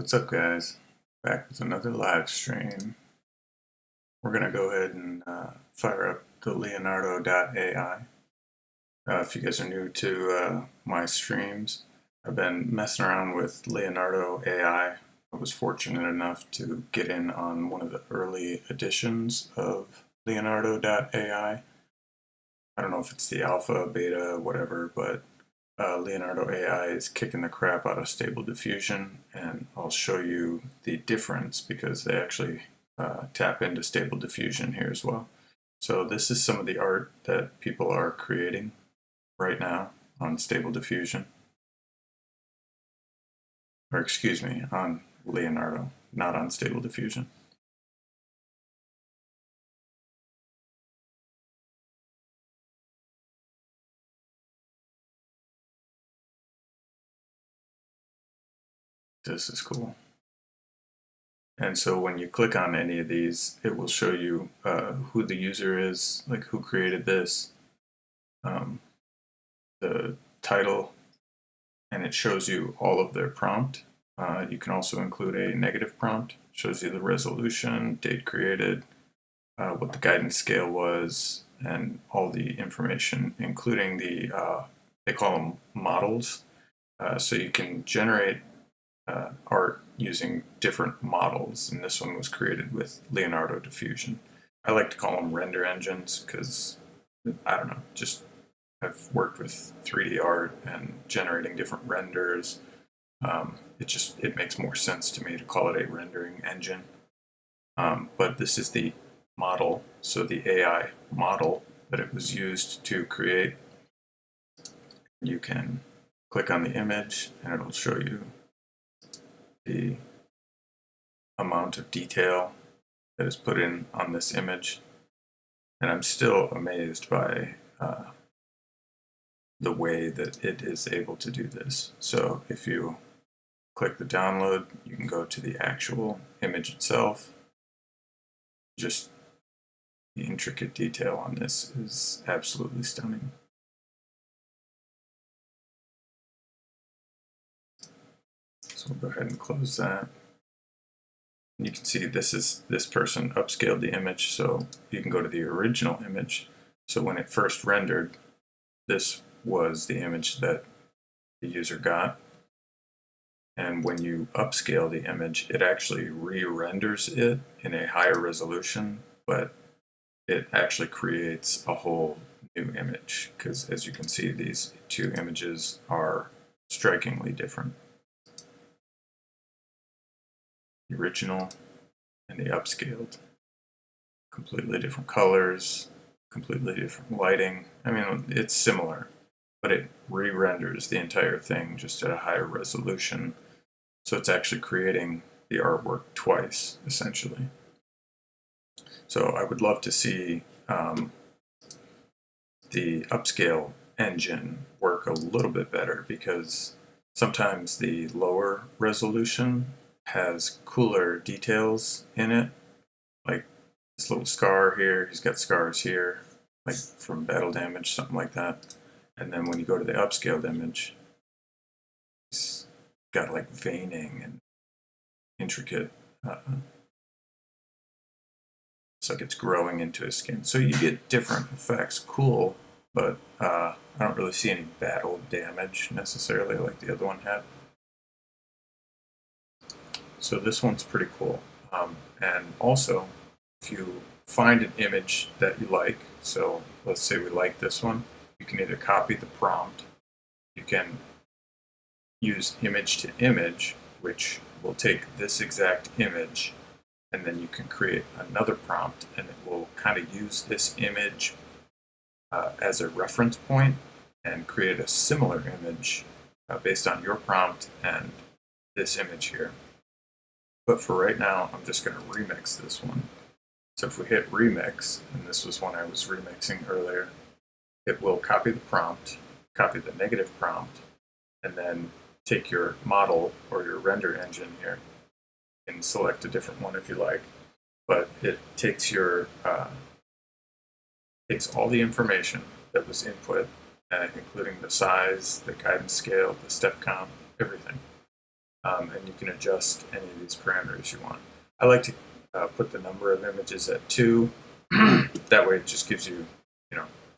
What's up, guys? Back with another live stream. We're going to go ahead and fire up the Leonardo.Ai. If you guys are new to my streams, I've been messing around with Leonardo.Ai. I was fortunate enough to get in on one of the early editions of Leonardo.Ai. I don't know if it's the alpha, beta, whatever, but Leonardo.Ai is kicking the crap out of Stable Diffusion, and I'll show you the difference because they actually tap into Stable Diffusion here as well. So this is some of the art that people are creating right now on Stable Diffusion. Or excuse me, on Leonardo, not on Stable Diffusion. This is cool. And so when you click on any of these, it will show you who the user is, like who created this, the title, and it shows you all of their prompt. You can also include a negative prompt. It shows you the resolution, date created, what the guidance scale was, and all the information, including the, they call them models. So you can generate art using different models, and this one was created with Leonardo Diffusion. I like to call them render engines because, I don't know, just I've worked with 3D art and generating different renders. It makes more sense to me to call it a rendering engine. But this is the model, so the AI model that it was used to create. You can click on the image and it'll show you the amount of detail that is put in on this image. And I'm still amazed by the way that it is able to do this. So if you click the download, you can go to the actual image itself. Just the intricate detail on this is absolutely stunning. So we'll go ahead and close that. And you can see this person upscaled the image, so you can go to the original image. So when it first rendered, this was the image that the user got. And when you upscale the image, it actually re-renders it in a higher resolution, but it actually creates a whole new image, because as you can see, these two images are strikingly different. The original and the upscaled. Completely different colors, completely different lighting. I mean, it's similar, but it re-renders the entire thing just at a higher resolution. So it's actually creating the artwork twice, essentially. So I would love to see the upscale engine work a little bit better, because sometimes the lower resolution has cooler details in it, like this little scar here. He's got scars here, like from battle damage, something like that. And then when you go to the upscaled image, he's got like veining and intricate, it's like it's growing into his skin. So you get different effects, cool, but I don't really see any battle damage necessarily like the other one had. So this one's pretty cool. And also, if you find an image that you like, so let's say we like this one, you can either copy the prompt, you can use image to image, which will take this exact image, and then you can create another prompt, and it will kind of use this image as a reference point and create a similar image based on your prompt and this image here. But for right now, I'm just going to remix this one. So if we hit remix, and this was one I was remixing earlier, it will copy the prompt, copy the negative prompt, and then take your model or your render engine here and select a different one if you like. But it takes your takes all the information that was input, including the size, the guidance scale, the step count, everything. and you can adjust any of these parameters you want. I like to put the number of images at 2. That way it just gives you,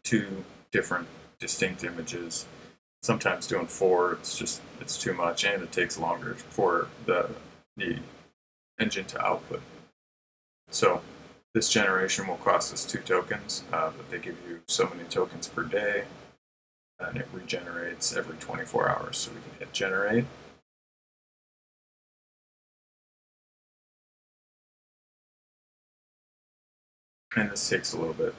2 different distinct images. Sometimes doing 4, it's too much, and it takes longer for the engine to output. So this generation will cost us 2 tokens, but they give you so many tokens per day, and it regenerates every 24 hours. So we can hit generate. And this takes a little bit.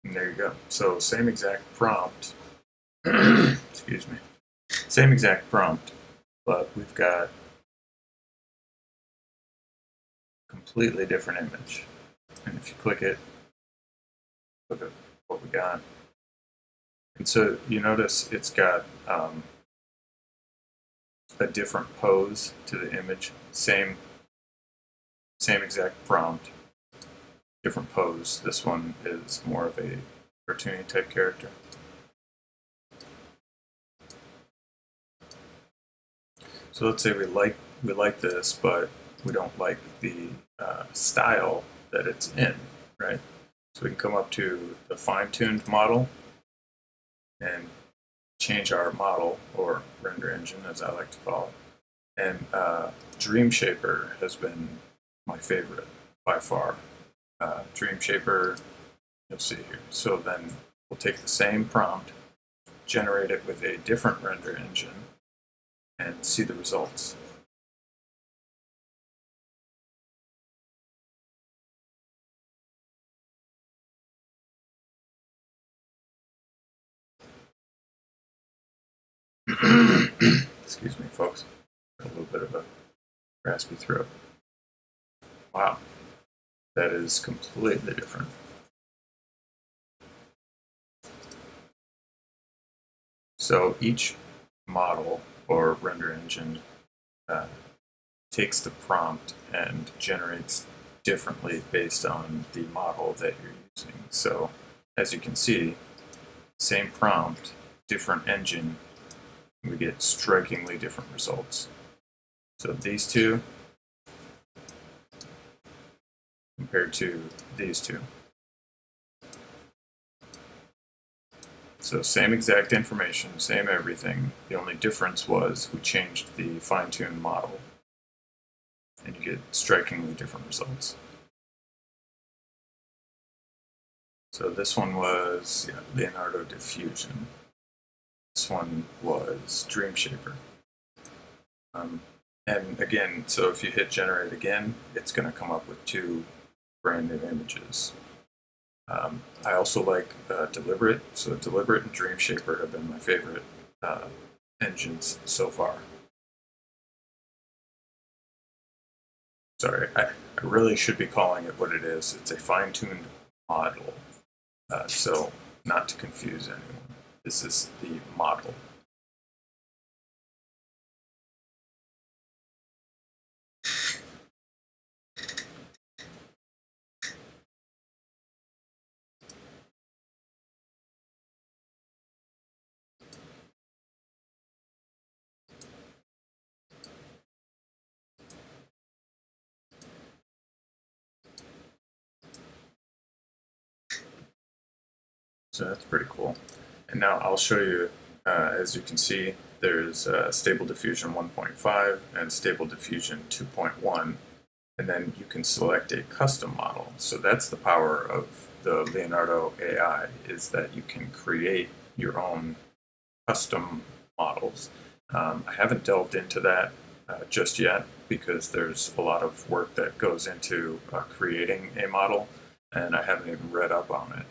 And there you go. So same exact prompt. Excuse me. Same exact prompt, but we've got a completely different image. And if you click it, look at what we got. And so you notice it's got a different pose to the image. Same exact prompt, different pose. This one is more of a cartoony type character. So let's say we like this, but we don't like the style that it's in, right? So we can come up to the fine-tuned model and change our model, or render engine as I like to call it. And Dream Shaper has been my favorite by far. Dream Shaper, you'll see here. So then we'll take the same prompt, generate it with a different render engine, and see the results. Excuse me, folks. A little bit of a raspy throat. Wow, that is completely different. So each model or render engine takes the prompt and generates differently based on the model that you're using. So as you can see, same prompt, different engine, we get strikingly different results. So these two compared to these two. So same exact information, same everything. The only difference was we changed the fine-tuned model, and you get strikingly different results. So this one was Leonardo Diffusion. This one was Dream Shaper. And again, so if you hit generate again, it's going to come up with 2 brand new images. I also like Deliberate. So Deliberate and Dream Shaper have been my favorite engines so far. Sorry, I really should be calling it what it is. It's a fine-tuned model. So not to confuse anyone, this is the model. So that's pretty cool. And now I'll show you, as you can see, there's Stable Diffusion 1.5 and Stable Diffusion 2.1, and then you can select a custom model. So that's the power of the Leonardo.Ai, is that you can create your own custom models. I haven't delved into that just yet, because there's a lot of work that goes into creating a model, and I haven't even read up on it.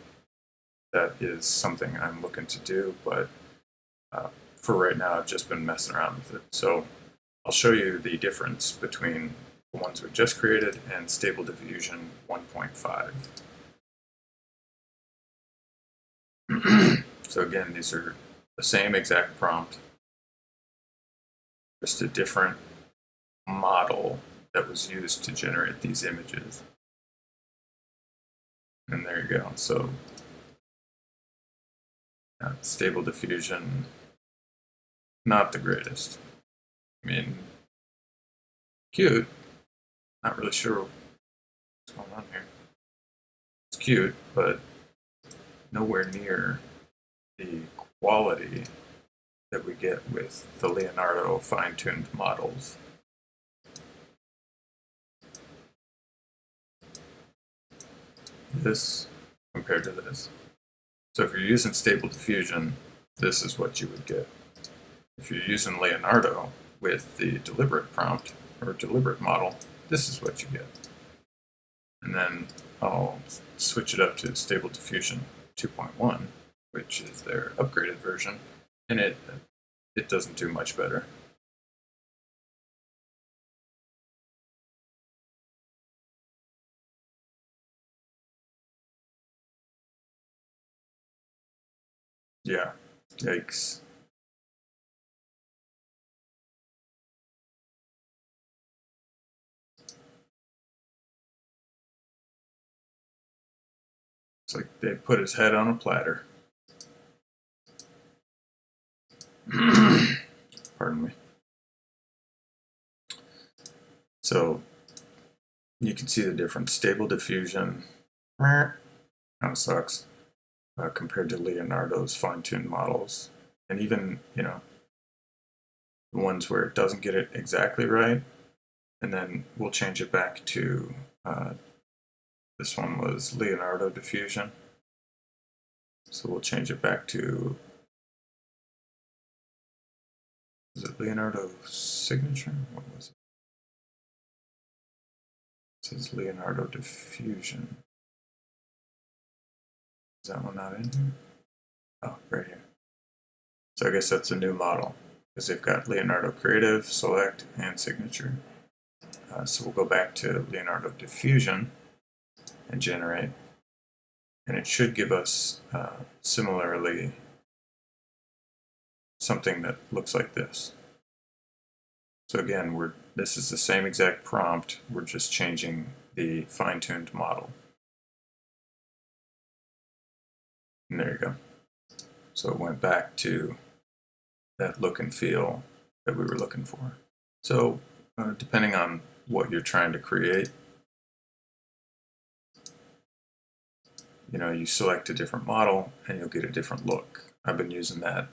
That is something I'm looking to do, but for right now, I've just been messing around with it. So I'll show you the difference between the ones we just created and Stable Diffusion 1.5. So again, these are the same exact prompt, just a different model that was used to generate these images. And there you go. So stable diffusion, not the greatest. I mean, cute. Not really sure what's going on here. It's cute, but nowhere near the quality that we get with the Leonardo fine-tuned models. This compared to this. So if you're using stable diffusion, this is what you would get. If you're using Leonardo with the deliberate prompt or deliberate model, this is what you get. And then I'll switch it up to Stable Diffusion 2.1, which is their upgraded version, and it doesn't do much better. Yeah, yikes. It's like they put his head on a platter. Pardon me. So you can see the difference. Stable diffusion kind of sucks compared to Leonardo's fine-tuned models, and even the ones where it doesn't get it exactly right. And then we'll change it back to this one was Leonardo diffusion, so we'll change it back to, is it Leonardo signature? What was it? It says Leonardo diffusion. Is that one not in here? Oh, right here. So I guess that's a new model because they've got Leonardo Creative, Select, and Signature. So we'll go back to Leonardo Diffusion and generate, and it should give us similarly something that looks like this. So again, this is the same exact prompt, we're just changing the fine-tuned model. And there you go. So it went back to that look and feel that we were looking for. So depending on what you're trying to create, you select a different model and you'll get a different look. I've been using that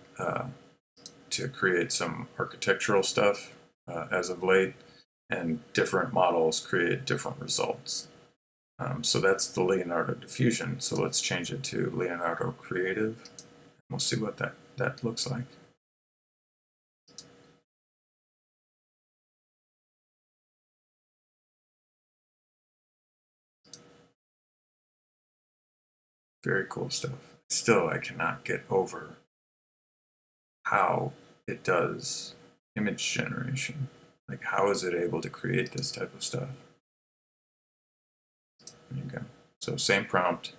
to create some architectural stuff as of late, and different models create different results. So that's the Leonardo diffusion. So let's change it to Leonardo Creative. We'll see what that looks like. Very cool stuff. Still, I cannot get over how it does image generation. Like, how is it able to create this type of stuff? There you go. So same prompt,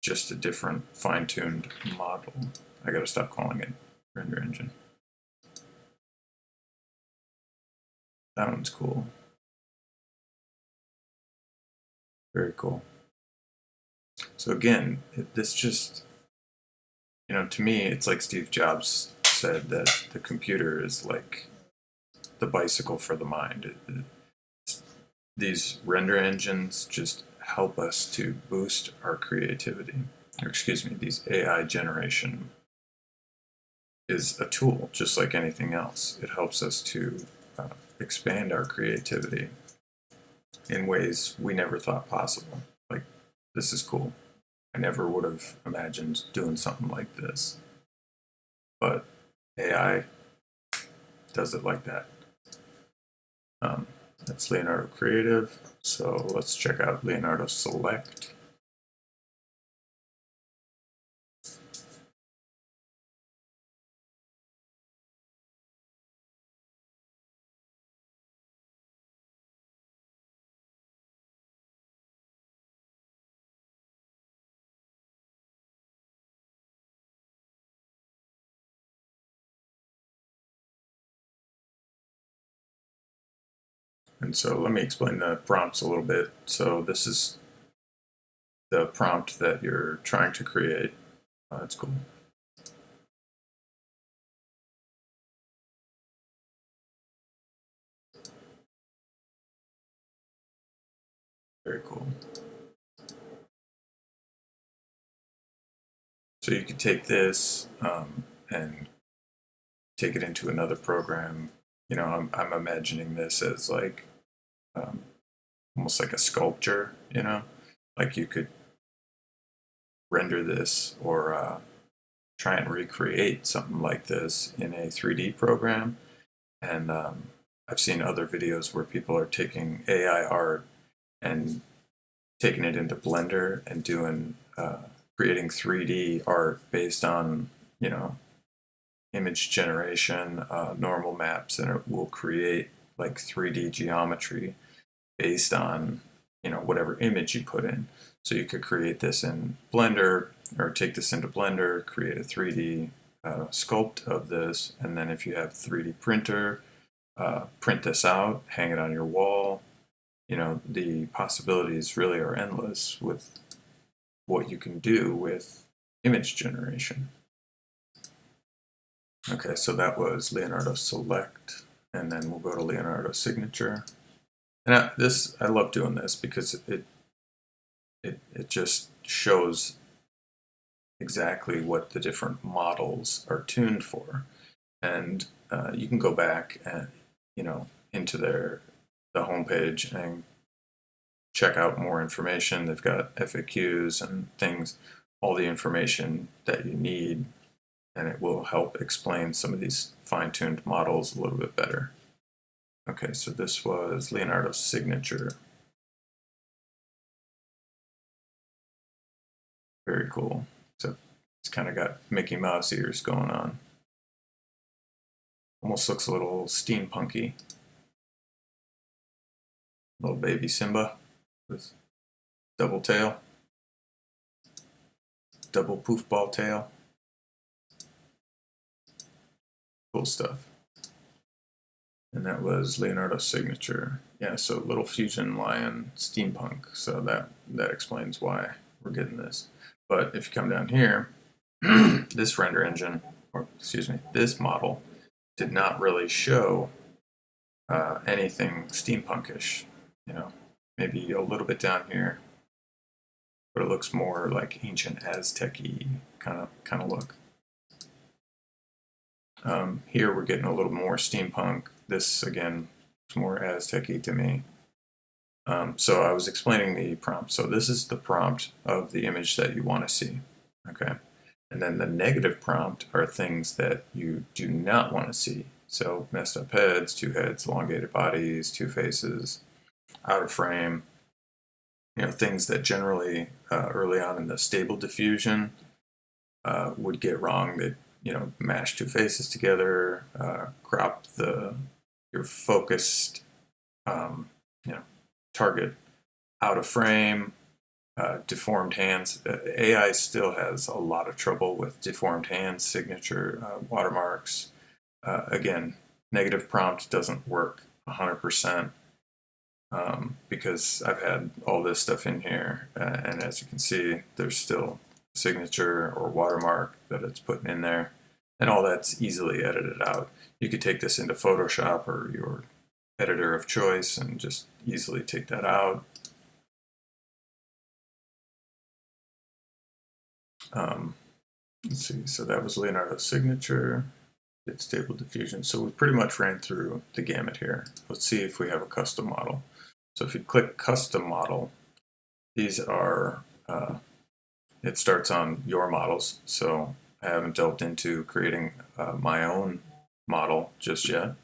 just a different fine-tuned model. I gotta stop calling it render engine. That one's cool. Very cool. So again, this just, to me, it's like Steve Jobs said that the computer is like the bicycle for the mind. These render engines just help us to boost our creativity. Or excuse me, these AI generation is a tool just like anything else. It helps us to expand our creativity in ways we never thought possible. Like, this is cool. I never would have imagined doing something like this. But AI does it like that. That's Leonardo Creative. So let's check out Leonardo Select. And so let me explain the prompts a little bit. So this is the prompt that you're trying to create. That's cool. Very cool. So you could take this and take it into another program. You know, I'm imagining this as like um, almost like a sculpture, you know, like you could render this or try and recreate something like this in a 3D program. And I've seen other videos where people are taking AI art and taking it into Blender and doing creating 3D art based on, you know, image generation, normal maps, and it will create like 3D geometry based on, you know, whatever image you put in. So you could create this in Blender or take this into Blender, create a 3D sculpt of this, and then if you have a 3D printer, print this out, hang it on your wall. You know, the possibilities really are endless with what you can do with image generation. Okay, so that was Leonardo Select, and then we'll go to Leonardo Signature. And I love doing this because it just shows exactly what the different models are tuned for, and you can go back and, you know, into the homepage and check out more information. They've got FAQs and things, all the information that you need, and it will help explain some of these fine-tuned models a little bit better. Okay, so this was Leonardo's Signature. Very cool. So it's kind of got Mickey Mouse ears going on. Almost looks a little steampunky. Little baby Simba with double tail, double poofball tail. Cool stuff. And that was Leonardo's Signature. Yeah, so Little Fusion Lion steampunk. So that explains why we're getting this. But if you come down here, this render engine, or excuse me, this model did not really show anything steampunkish. You know, maybe a little bit down here, but it looks more like ancient Aztec-y kind of look. Here we're getting a little more steampunk. This again is more Aztec-y to me. So I was explaining the prompt. So this is the prompt of the image that you want to see. Okay. And then the negative prompt are things that you do not want to see. So messed up heads, two heads, elongated bodies, two faces, out of frame. You know, things that generally early on in the stable diffusion would get wrong. That, you know, mash two faces together, crop your focused, you know, target out of frame, deformed hands. AI still has a lot of trouble with deformed hands, signature, watermarks. Again, negative prompt doesn't work 100%. Because I've had all this stuff in here, and as you can see, there's still signature or watermark that it's putting in there, and all that's easily edited out. You could take this into Photoshop or your editor of choice and just easily take that out. Let's see, so that was Leonardo's Signature. Did stable diffusion. So we pretty much ran through the gamut here. Let's see if we have a custom model. So if you click custom model, these are, it starts on your models. So I haven't delved into creating my own model just yet.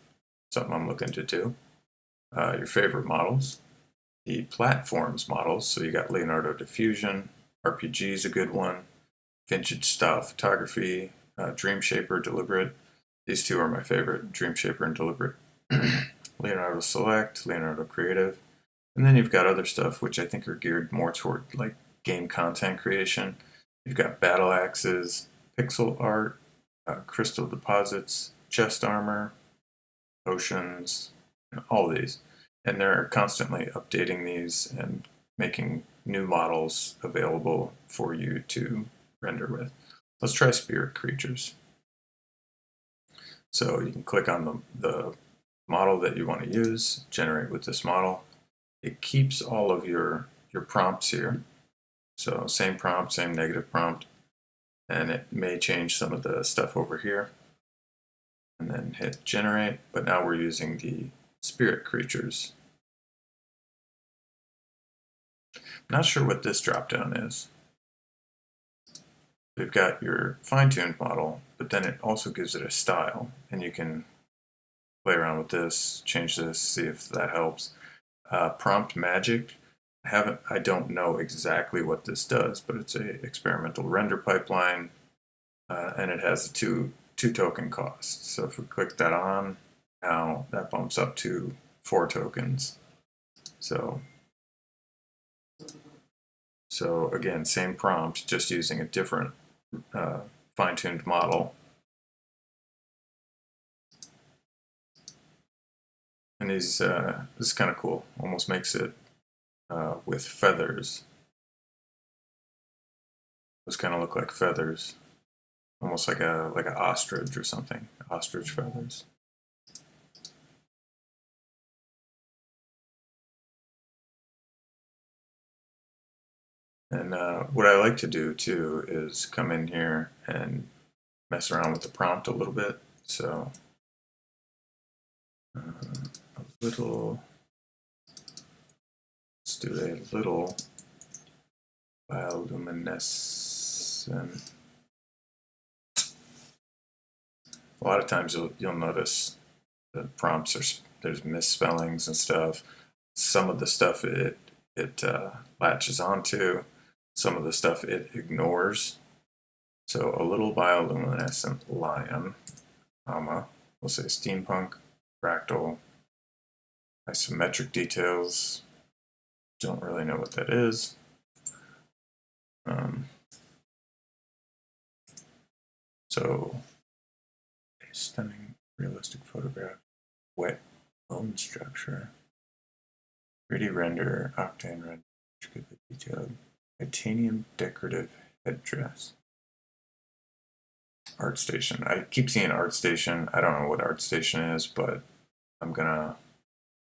Something I'm looking to do. Your favorite models, the platforms models. So you got Leonardo Diffusion, RPG is a good one, vintage style photography, Dream Shaper, Deliberate. These two are my favorite, Dream Shaper and Deliberate. Leonardo Select, Leonardo Creative. And then you've got other stuff which I think are geared more toward like game content creation. You've got battle axes, pixel art, crystal deposits, chest armor, potions, all these. and they're constantly updating these and making new models available for you to render with. Let's try spirit creatures. So you can click on the model that you want to use, generate with this model. It keeps all of your prompts here. So same prompt, same negative prompt, and it may change some of the stuff over here. And then hit generate, but now we're using the spirit creatures. Not sure what this dropdown is. We've got your fine-tuned model, but then it also gives it a style, and you can play around with this, change this, see if that helps. Prompt magic, I don't know exactly what this does, but it's a experimental render pipeline, and it has a two token cost. So if we click that on, now that bumps up to 4 tokens. So again, same prompt, just using a different fine-tuned model. And this is kind of cool. Almost makes it with feathers. Those kind of look like feathers, almost like an ostrich or something. Ostrich feathers. And what I like to do too is come in here and mess around with the prompt a little bit. So let's do a little bioluminescent. A lot of times you'll notice the prompts there's misspellings and stuff. Some of the stuff it latches onto, some of the stuff it ignores. So a little bioluminescent lion, we'll say steampunk, fractal, isometric details. Don't really know what that is. So a stunning realistic photograph, wet bone structure, 3D render, octane render, intricately detailed, titanium decorative headdress. ArtStation. I keep seeing ArtStation. I don't know what ArtStation is, but I'm gonna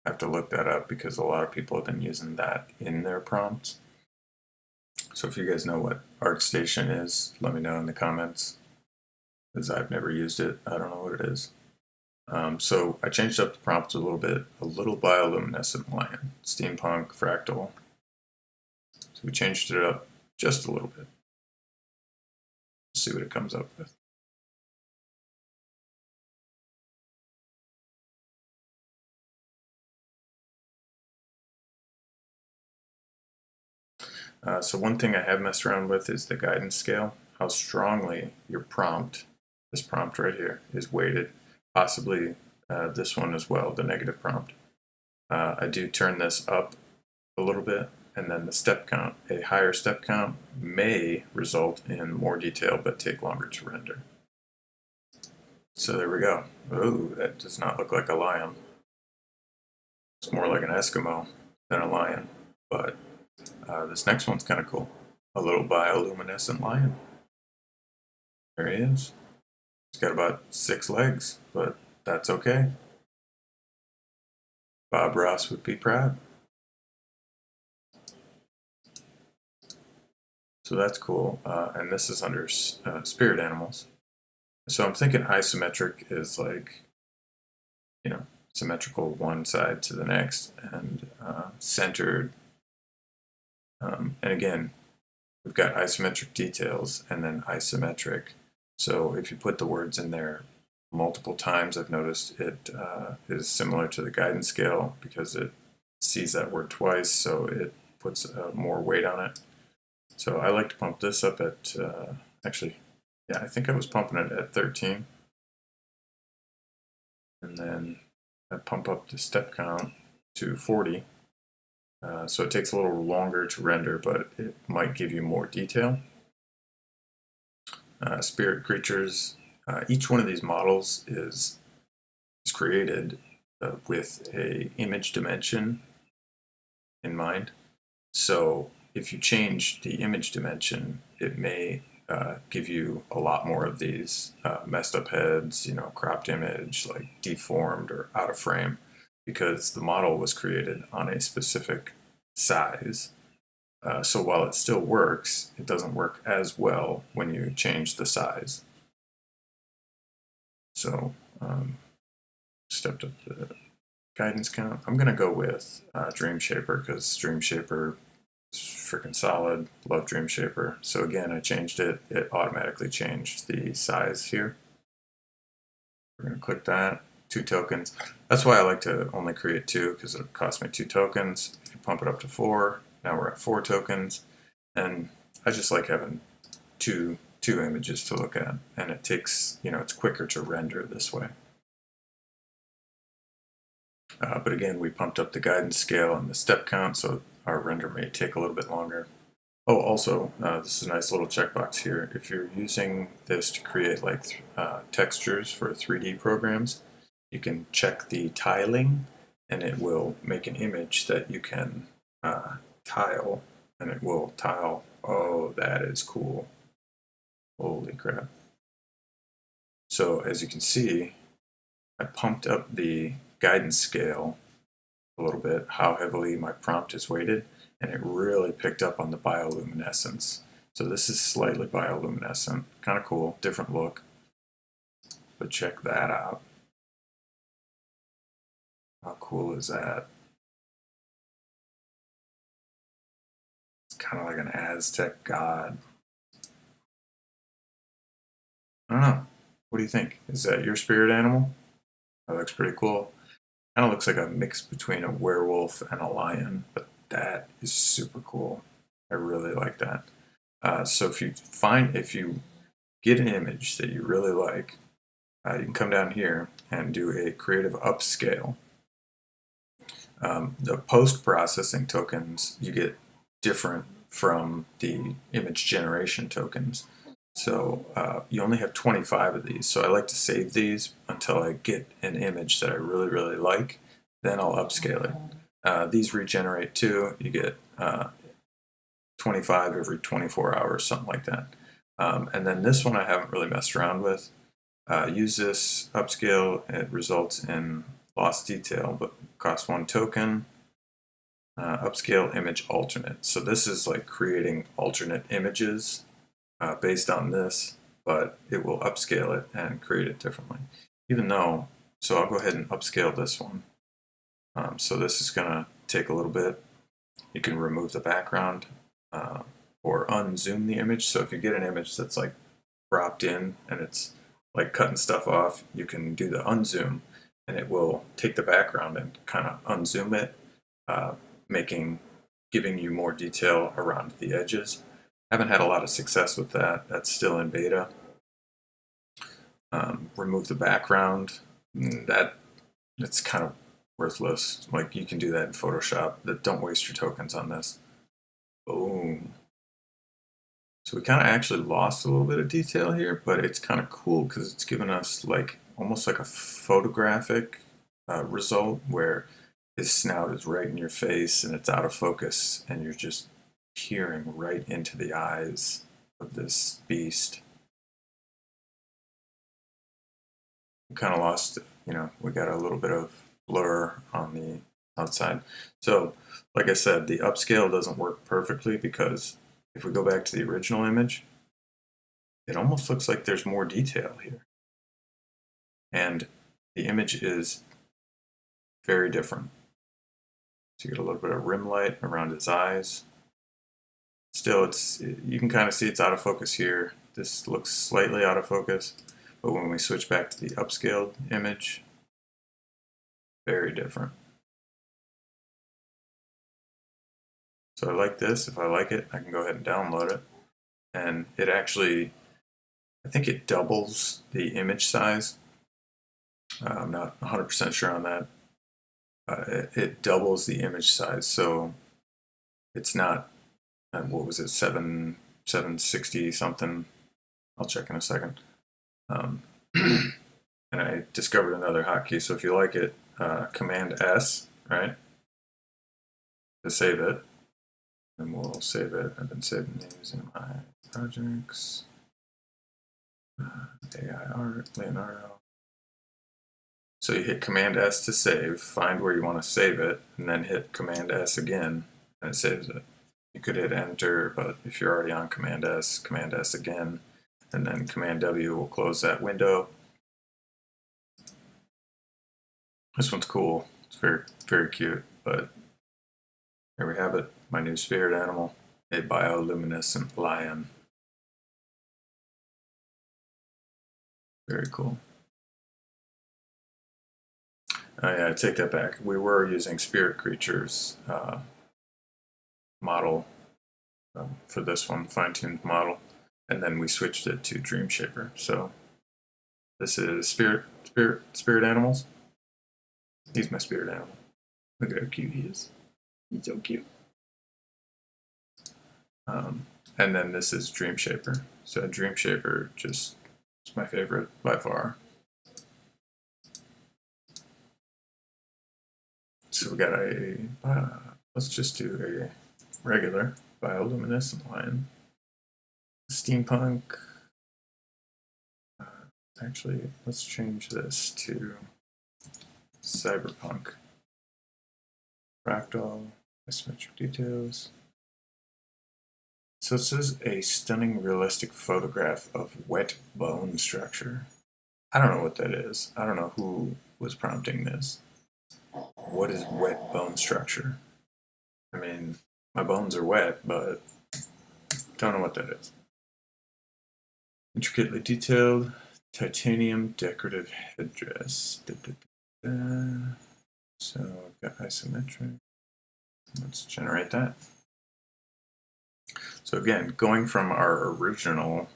have to look that up because a lot of people have been using that in their prompts. So if you guys know what ArtStation is, let me know in the comments, because I've never used it. I don't know what it is. So I changed up the prompt a little bit. A little bioluminescent lion, steampunk, fractal. So we changed it up just a little bit. Let's see what it comes up with. So one thing I have messed around with is the guidance scale, how strongly your prompt, this prompt right here, is weighted, possibly this one as well, the negative prompt. I do turn this up a little bit, and then the step count, a higher step count may result in more detail but take longer to render. So there we go. Oh, that does not look like a lion. It's more like an Eskimo than a lion, but this next one's kind of cool. A little bioluminescent lion. There he is. He's got about 6 legs, but that's okay. Bob Ross would be proud. So that's cool. And this is under spirit animals. So I'm thinking isometric is like, symmetrical one side to the next, and centered. And again, we've got isometric details and then isometric. So if you put the words in there multiple times, I've noticed it is similar to the guidance scale because it sees that word twice, so it puts more weight on it. So I like to pump this up at, I think I was pumping it at 13. And then I pump up the step count to 40. So it takes a little longer to render, but it might give you more detail. Spirit creatures. Each one of these models is created with a image dimension in mind. So if you change the image dimension, it may give you a lot more of these messed up heads, cropped image, like deformed or out of frame, because the model was created on a specific size. So while it still works, it doesn't work as well when you change the size. So stepped up the guidance count. I'm going to go with Dream Shaper because Dream Shaper is freaking solid. Love Dream Shaper. So again, I changed it. It automatically changed the size here. We're going to click that. 2 tokens. That's why I like to only create 2, because it costs me 2 tokens. If you pump it up to 4, now we're at 4 tokens. And I just like having two images to look at, and it takes, it's quicker to render this way. But again, we pumped up the guidance scale and the step count, so our render may take a little bit longer. Oh, also, this is a nice little checkbox here. If you're using this to create like textures for 3D programs, you can check the tiling, and it will make an image that you can tile, and it will tile. Oh, that is cool. Holy crap. So as you can see, I pumped up the guidance scale a little bit, how heavily my prompt is weighted, and it really picked up on the bioluminescence. So this is slightly bioluminescent, kind of cool, different look, but check that out. How cool is that? It's kind of like an Aztec god. I don't know. What do you think? Is that your spirit animal? That looks pretty cool. Kind of looks like a mix between a werewolf and a lion, but that is super cool. I really like that. So if you get an image that you really like, you can come down here and do a creative upscale. The post-processing tokens you get different from the image generation tokens. So you only have 25 of these. So I like to save these until I get an image that I really, really like. Then I'll upscale it. These regenerate too. You get 25 every 24 hours, something like that. And then this one I haven't really messed around with. Use this upscale. It results in lost detail, but costs 1 token. Upscale image alternate. So this is like creating alternate images based on this, but it will upscale it and create it differently. So I'll go ahead and upscale this one. So this is going to take a little bit. You can remove the background or unzoom the image. So if you get an image that's like cropped in and it's like cutting stuff off, you can do the unzoom, and it will take the background and kind of unzoom it, giving you more detail around the edges. Haven't had a lot of success with that. That's still in beta. Remove the background. That's kind of worthless. Like, you can do that in Photoshop. Don't waste your tokens on this. Boom. So we kind of actually lost a little bit of detail here, but it's kind of cool because it's given us like almost like a photographic result where his snout is right in your face and it's out of focus, and you're just peering right into the eyes of this beast. We kind of lost, we got a little bit of blur on the outside. So, like I said, the upscale doesn't work perfectly because if we go back to the original image, it almost looks like there's more detail here. And the image is very different. So you get a little bit of rim light around his eyes. Still, you can kind of see it's out of focus here. This looks slightly out of focus, but when we switch back to the upscaled image, very different. So I like this. If I like it, I can go ahead and download it. And it actually, I think it doubles the image size. I'm not 100% sure on that. It doubles the image size, so it's not, what was it, 760 something? I'll check in a second. and I discovered another hotkey. So if you like it, Command S, right, to save it, and we'll save it. I've been saving names in my projects. AI art, Leonardo. So you hit Command S to save, find where you want to save it, and then hit Command S again, and it saves it. You could hit Enter, but if you're already on Command S again, and then Command W will close that window. This one's cool. It's very, very cute, but here we have it, my new spirit animal, a bioluminescent lion. Very cool. Oh yeah, I take that back. We were using Spirit Creatures model for this one, fine-tuned model, and then we switched it to Dream Shaper. So this is spirit animals. He's my spirit animal. Look at how cute he is. He's so cute. And then this is Dream Shaper. So Dream Shaper just is my favorite by far. So we got a, let's just do a regular bioluminescent lion. Steampunk. Actually, let's change this to cyberpunk. Fractal, isometric details. So it says a stunning realistic photograph of wet bone structure. I don't know what that is. I don't know who was prompting this. What is wet bone structure? I mean, my bones are wet, but don't know what that is. Intricately detailed titanium decorative headdress. So I've got isometric. Let's generate that. So again, going from our original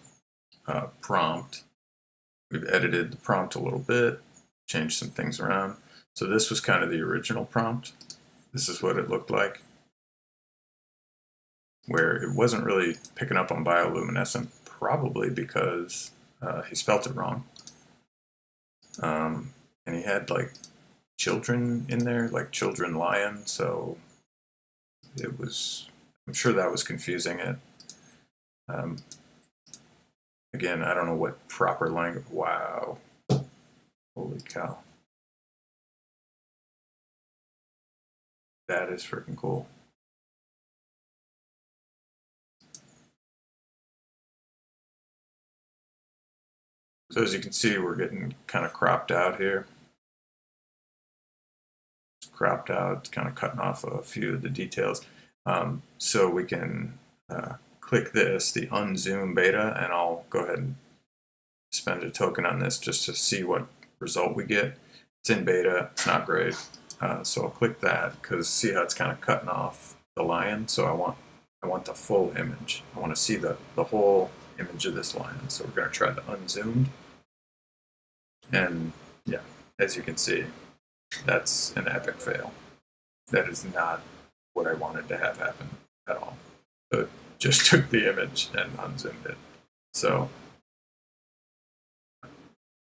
prompt, we've edited the prompt a little bit, changed some things around. So this was kind of the original prompt. This is what it looked like, where it wasn't really picking up on bioluminescent, probably because he spelt it wrong. And he had like children in there, like children lion, so it was, I'm sure that was confusing it. Again, I don't know what proper language, wow, holy cow. That is freaking cool. So as you can see, we're getting kind of cropped out here. It's cropped out, kind of cutting off a few of the details. So we can click this, the unzoom beta, and I'll go ahead and spend a token on this just to see what result we get. It's in beta, it's not great. So I'll click that because see how it's kind of cutting off the lion. So I want the full image. I want to see the whole image of this lion. So we're going to try the unzoomed. And yeah, as you can see, that's an epic fail. That is not what I wanted to have happen at all. It just took the image and unzoomed it. So,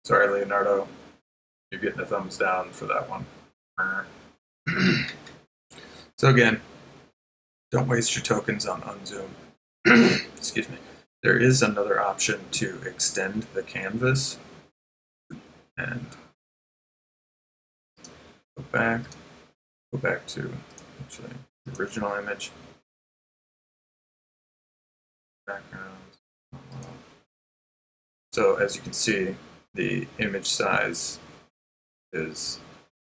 sorry, Leonardo, you're getting a thumbs down for that one. So again, don't waste your tokens on unzoom. Excuse me. There is another option to extend the canvas and go back to actually the original image, background. So as you can see, the image size is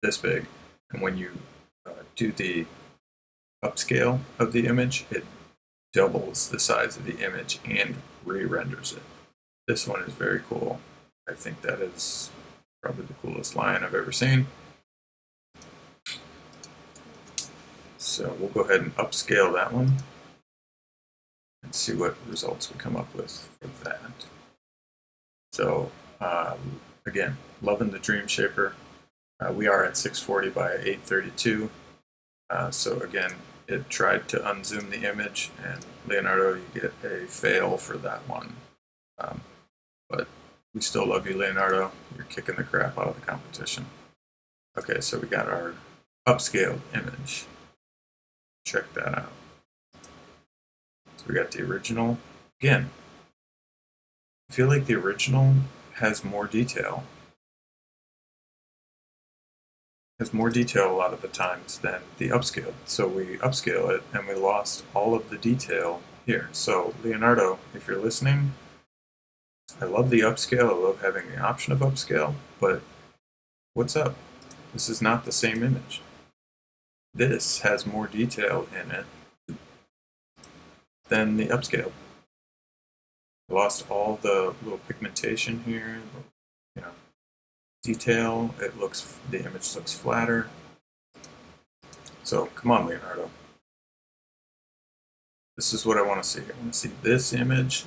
this big, and when you do the upscale of the image, it doubles the size of the image and re-renders it. This one is very cool. I think that is probably the coolest lion I've ever seen. So we'll go ahead and upscale that one and see what results we come up with for that. So again, loving the Dream Shaper. We are at 640 by 832. So again, it tried to unzoom the image, and Leonardo, you get a fail for that one. But We still love you, Leonardo. You're kicking the crap out of the competition. Okay, so we got our upscaled image. Check that out. So we got the original. Again, I feel like the original has more detail. Has more detail a lot of the times than the upscaled. So we upscale it and we lost all of the detail here. So Leonardo, if you're listening, I love the upscale. I love having the option of upscale, but what's up? This is not the same image. This has more detail in it than the upscale. I lost all the little pigmentation here, you know, detail. The image looks flatter. So come on, Leonardo. This is what I want to see. I want to see this image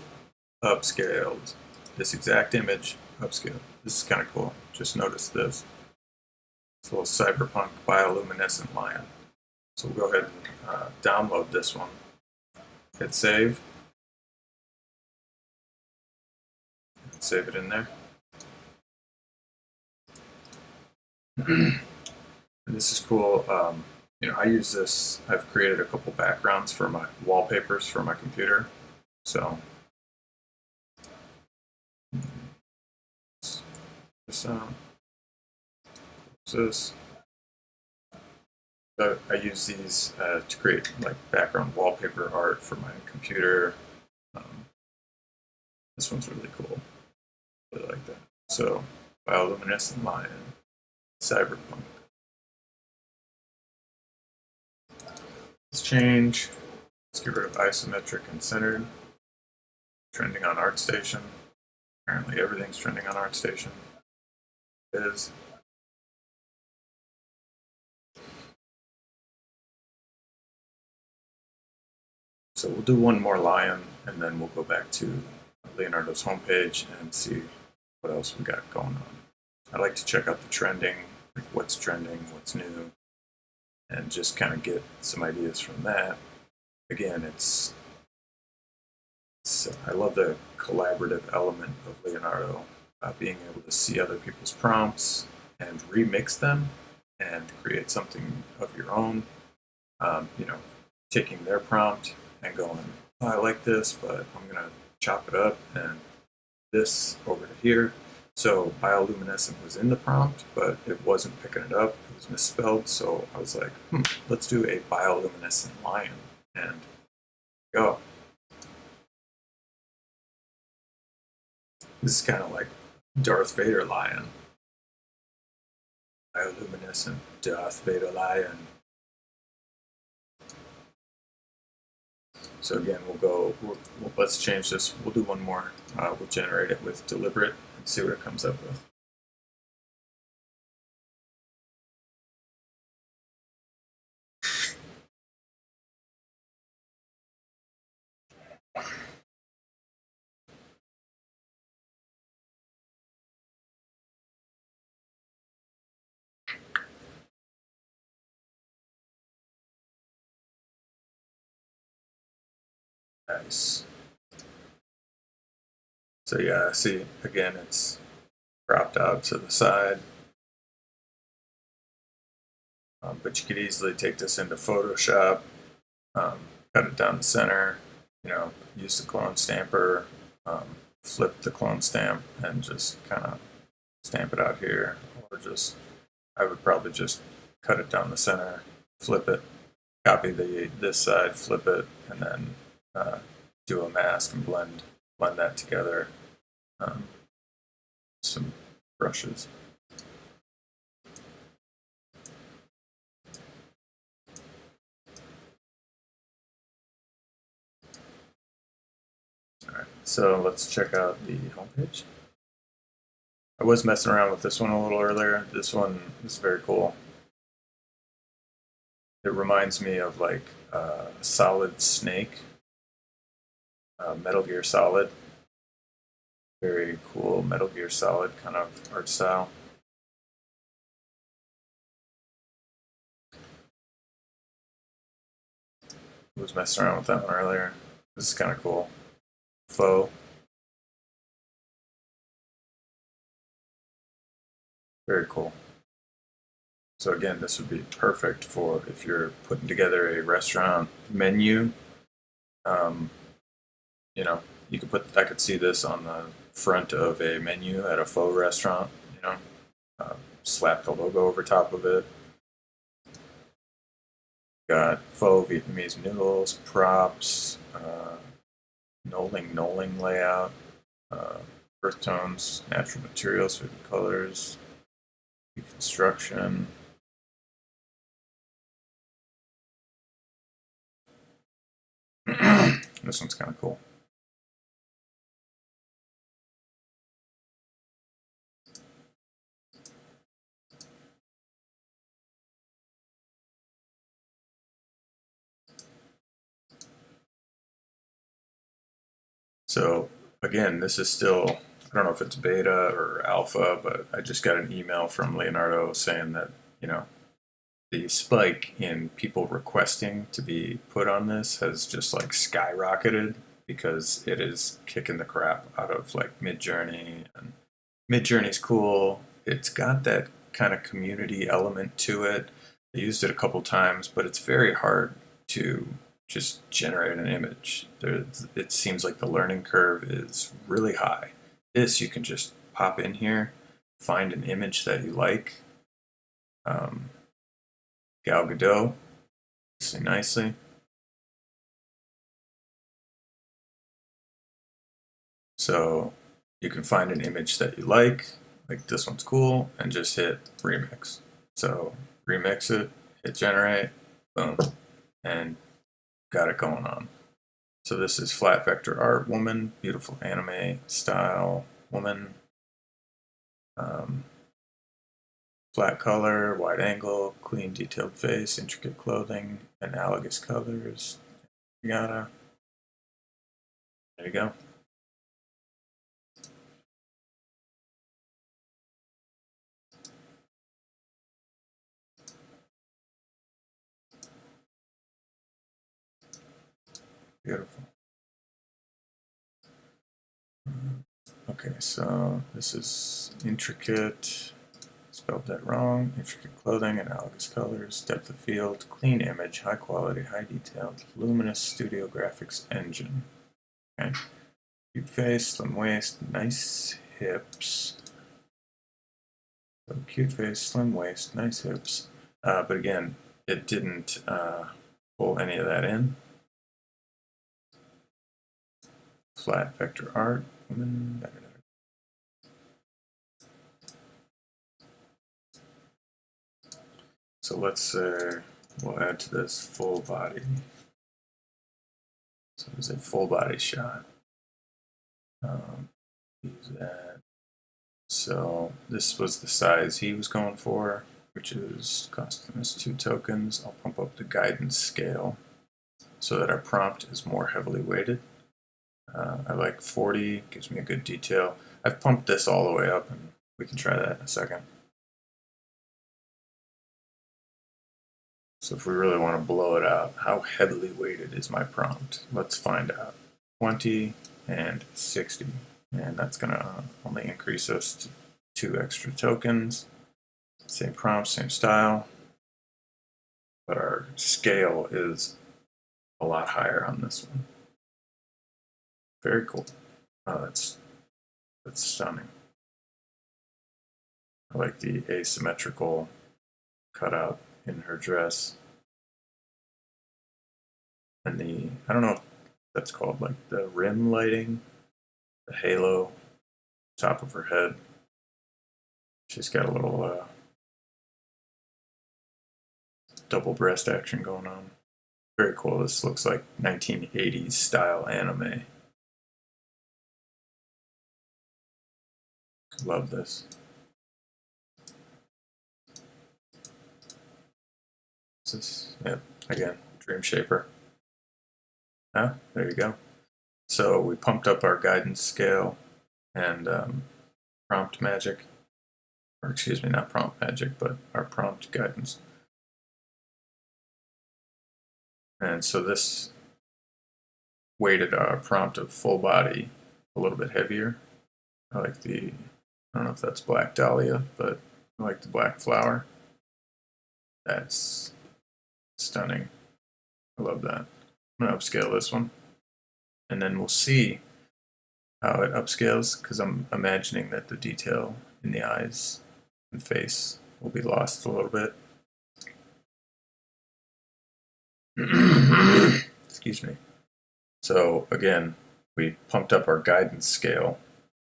upscaled. This exact image upscaled. This is kind of cool. Just notice this. It's a little cyberpunk bioluminescent lion. So we'll go ahead and download this one. Hit save. Save it in there. And this is cool. You know, I use this. I've created a couple backgrounds for my wallpapers for my computer. So this. So I use these to create like background wallpaper art for my computer. This one's really cool. I really like that. So bioluminescent lion, cyberpunk. Let's change. Let's get rid of isometric and centered. Trending on ArtStation. Apparently everything's trending on ArtStation. It is. So we'll do one more lion, and then we'll go back to Leonardo's homepage and see what else we got going on. I like to check out the trending, like what's trending, what's new, and just kind of get some ideas from that. Again, I love the collaborative element of Leonardo, being able to see other people's prompts and remix them and create something of your own. You know, taking their prompt and going, oh, I like this, but I'm going to chop it up and this over to here. So bioluminescent was in the prompt, but it wasn't picking it up. It was misspelled. So I was like, let's do a bioluminescent lion and go. This is kind of like Darth Vader lion. Bioluminescent Darth Vader lion. So again, let's change this. We'll do one more. We'll generate it with deliberate and see what it comes up with. Nice. So yeah, see, again, it's cropped out to the side. But you could easily take this into Photoshop, cut it down the center, you know, use the clone stamper, flip the clone stamp, and just kind of stamp it out here. Or I would probably just cut it down the center, flip it, copy this side, flip it, and then do a mask and blend that together. Some brushes. Alright, so let's check out the homepage. I was messing around with this one a little earlier. This one is very cool. It reminds me of like a Solid Snake, Metal Gear Solid. Very cool Metal Gear Solid kind of art style. I was messing around with that one earlier. This is kind of cool. Faux. Very cool. So again, this would be perfect for if you're putting together a restaurant menu. Um, you know, you could put. I could see this on the front of a menu at a faux restaurant. You know, uh, slap the logo over top of it. Got faux Vietnamese noodles, props, knolling layout, uh, earth tones, natural materials, vivid colors, construction. This one's kind of cool. So again, this is still, I don't know if it's beta or alpha, but I just got an email from Leonardo saying that, you know, the spike in people requesting to be put on this has just like skyrocketed because it is kicking the crap out of like Mid-Journey, and Mid-Journey's cool. It's got that kind of community element to it. I used it a couple times, but it's very hard to just generate an image. It seems like the learning curve is really high. This, you can just pop in here, find an image that you like. Um, Gal Gadot, see nicely. So you can find an image that you like this one's cool, and just hit remix. So remix it, hit generate, boom, and got it going on. So this is flat vector art woman, beautiful anime style woman. Flat color, wide angle, clean detailed face, intricate clothing, analogous colors. Yada. There you go. Beautiful. Okay, so this is intricate, spelled that wrong, intricate clothing, analogous colors, depth of field, clean image, high quality, high detailed, luminous studio graphics engine. Okay, cute face, slim waist, nice hips. So cute face, slim waist, nice hips. But again, it didn't pull any of that in. Flat vector art. So let's say we'll add to this full body. So there's a full body shot. Use that. So this was the size he was going for, which is costing us 2 tokens. I'll pump up the guidance scale so that our prompt is more heavily weighted. I like 40, gives me a good detail. I've pumped this all the way up, and we can try that in a second. So if we really want to blow it out, how heavily weighted is my prompt? Let's find out. 20 and 60. And that's going to only increase us to 2 extra tokens. Same prompt, same style. But our scale is a lot higher on this one. Very cool. Oh, that's stunning. I like the asymmetrical cutout in her dress. And the, I don't know if that's called like the rim lighting, the halo top of her head. She's got a little double breast action going on. Very cool. This looks like 1980s style anime. Love this. Yep, again, Dream Shaper. There you go. So we pumped up our guidance scale and prompt magic, or excuse me, not prompt magic, but our prompt guidance. And so this weighted our prompt of full body a little bit heavier. I like the, I don't know if that's Black Dahlia, but I like the black flower. That's stunning. I love that. I'm going to upscale this one. And then we'll see how it upscales, because I'm imagining that the detail in the eyes and face will be lost a little bit. Excuse me. So again, we pumped up our guidance scale,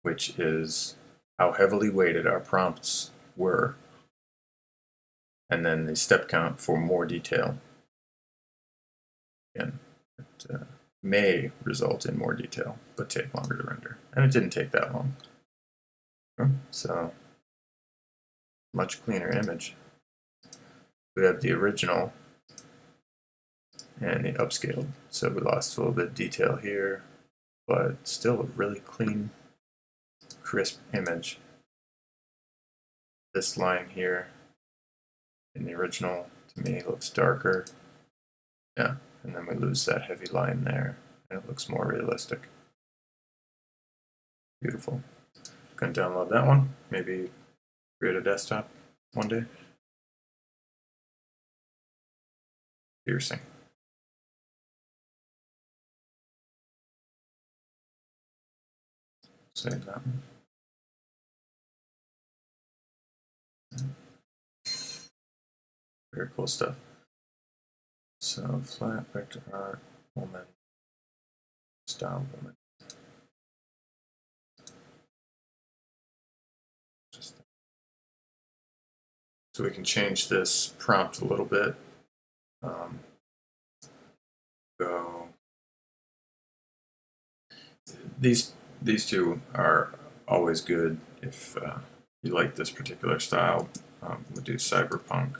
which is how heavily weighted our prompts were, and then the step count for more detail. Again, it may result in more detail, but take longer to render. And it didn't take that long. So, much cleaner image. We have the original and the upscaled. So we lost a little bit of detail here, but still a really clean, crisp image. This line here in the original, to me, looks darker. Yeah, and then we lose that heavy line there, and it looks more realistic. Beautiful. Gonna download that one, maybe create a desktop one day. Piercing. Save that one. Very cool stuff. So flat vector art, woman, style woman. So we can change this prompt a little bit. Go. These two are always good if you like this particular style. We'll do cyberpunk.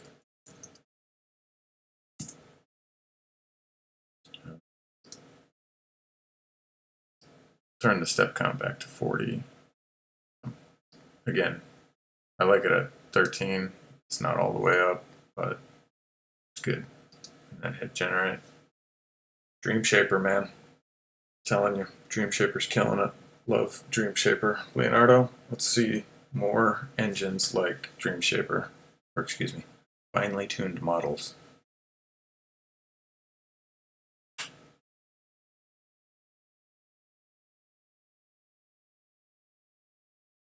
Turn the step count back to 40. Again, I like it at 13. It's not all the way up, but it's good. And then hit generate. Dream Shaper, man. I'm telling you, Dream Shaper's killing it. Love Dream Shaper. Leonardo, let's see more engines like Dream Shaper, or excuse me, finely tuned models.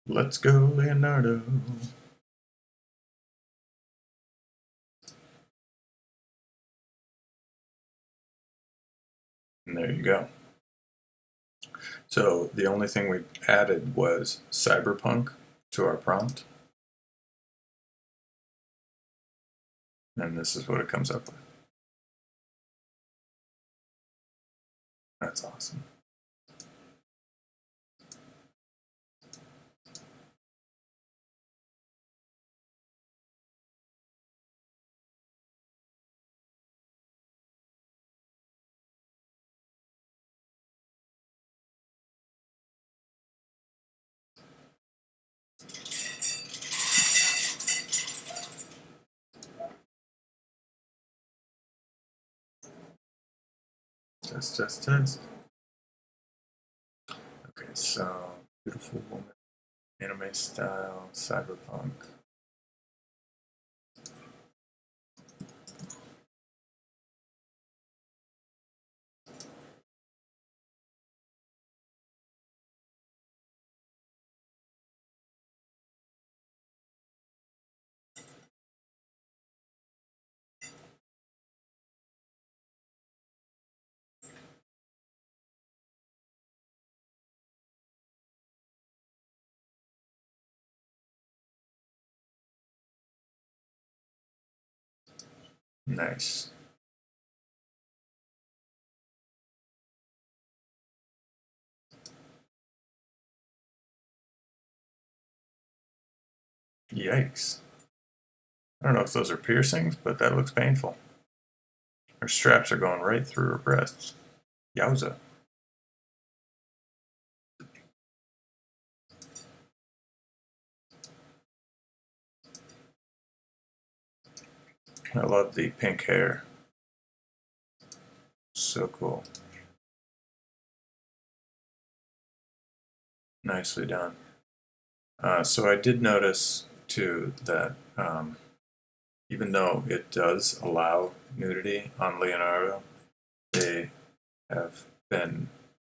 Let's go, Leonardo. And there you go. So the only thing we added was cyberpunk to our prompt. And this is what it comes up with. That's awesome. Test, test, test. Okay, so beautiful woman, anime style, cyberpunk. Nice. Yikes. I don't know if those are piercings, but that looks painful. Her straps are going right through her breasts. Yowza. I love the pink hair. So cool. Nicely done. So I did notice too that even though it does allow nudity on Leonardo, they have been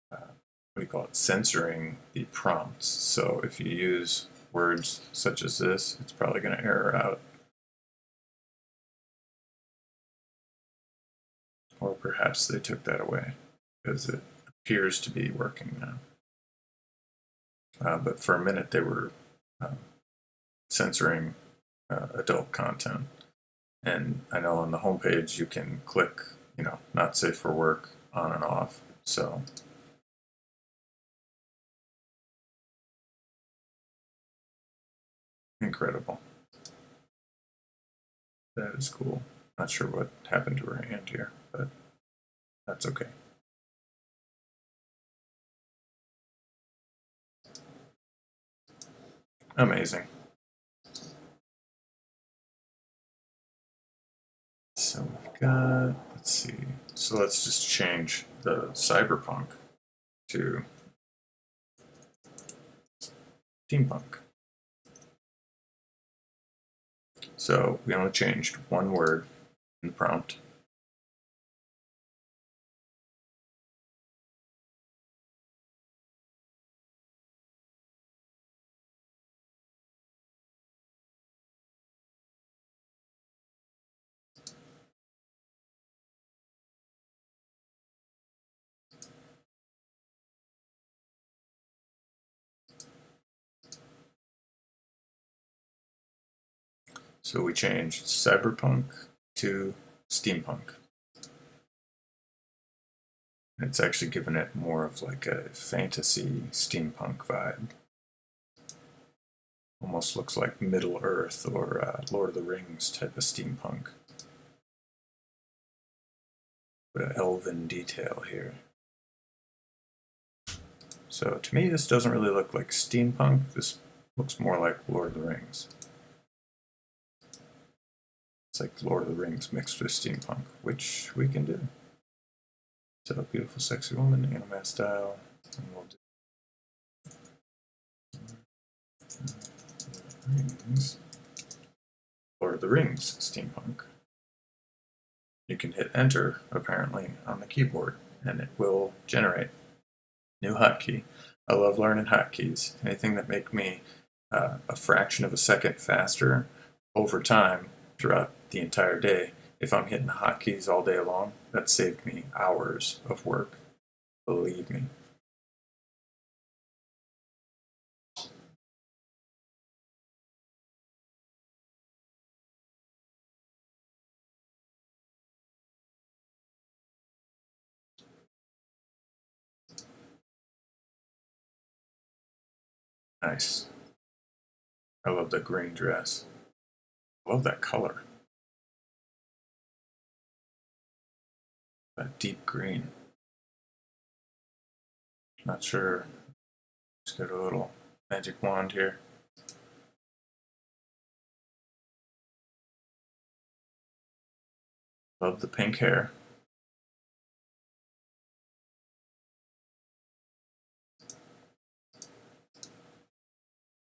what do you call it, censoring the prompts. So if you use words such as this, it's probably going to error out. Or perhaps they took that away because it appears to be working now. But for a minute they were censoring adult content. And I know on the homepage you can click, not safe for work on and off. So incredible. That is cool. Not sure what happened to her hand here, but that's okay. Amazing. So we've got, let's see, so let's just change the cyberpunk to steampunk. So we only changed one word in the prompt. So we changed cyberpunk to steampunk. It's actually given it more of like a fantasy steampunk vibe. Almost looks like Middle Earth or Lord of the Rings type of steampunk. But an elven detail here. So to me this doesn't really look like steampunk, this looks more like Lord of the Rings. It's like Lord of the Rings mixed with steampunk, which we can do. So beautiful, sexy woman, anime style, and we'll do Lord of the Rings steampunk. You can hit enter apparently on the keyboard, and it will generate new hotkey. I love learning hotkeys. Anything that make me a fraction of a second faster over time throughout the entire day. If I'm hitting hotkeys all day long, that saved me hours of work. Believe me. Nice. I love the green dress. I love that color. That deep green. Not sure. Just got a little magic wand here. Love the pink hair.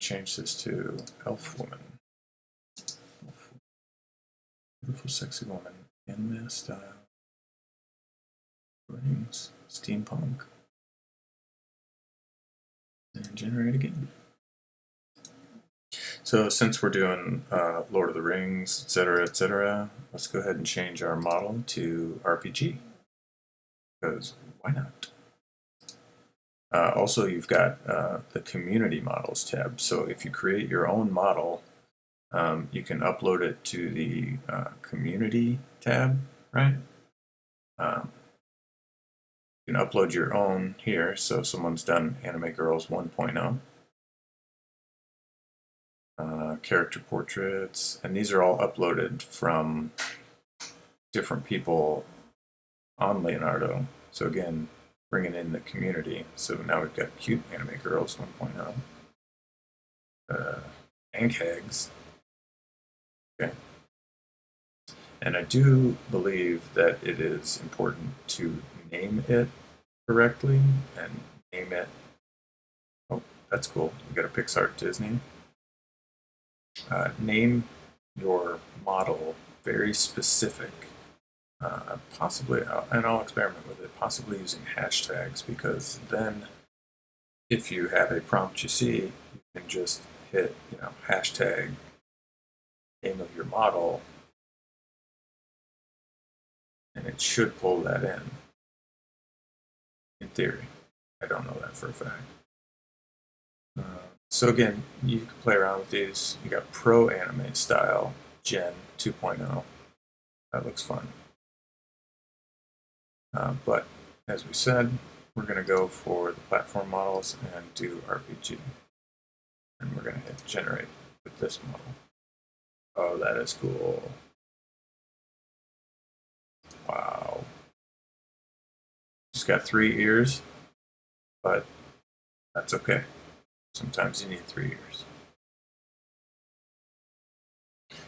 Change this to elf woman. Beautiful, sexy woman in this style. Rings, steampunk. And generate again. So since we're doing Lord of the Rings, etc., let's go ahead and change our model to RPG. Because why not? Also, you've got the Community Models tab. So if you create your own model, you can upload it to the Community tab, right? You can upload your own here. So if someone's done Anime Girls 1.0. Character portraits, and these are all uploaded from different people on Leonardo. So again, bringing in the community. So now we've got cute anime girls 1.0. Hags. Okay. And I do believe that it is important to name it correctly and name it. Oh, that's cool. We got a Pixar Disney. Name your model very specific. Possibly, and I'll experiment with it, possibly using hashtags, because then if you have a prompt you see, you can just hit, hashtag name of your model, and it should pull that in theory. I don't know that for a fact. So again, you can play around with these. You got Pro Anime Style Gen 2.0. That looks fun. But as we said, we're going to go for the platform models and do RPG. And we're going to hit generate with this model. Oh, that is cool. Wow. Just got 3 ears, but that's okay. Sometimes you need 3 ears.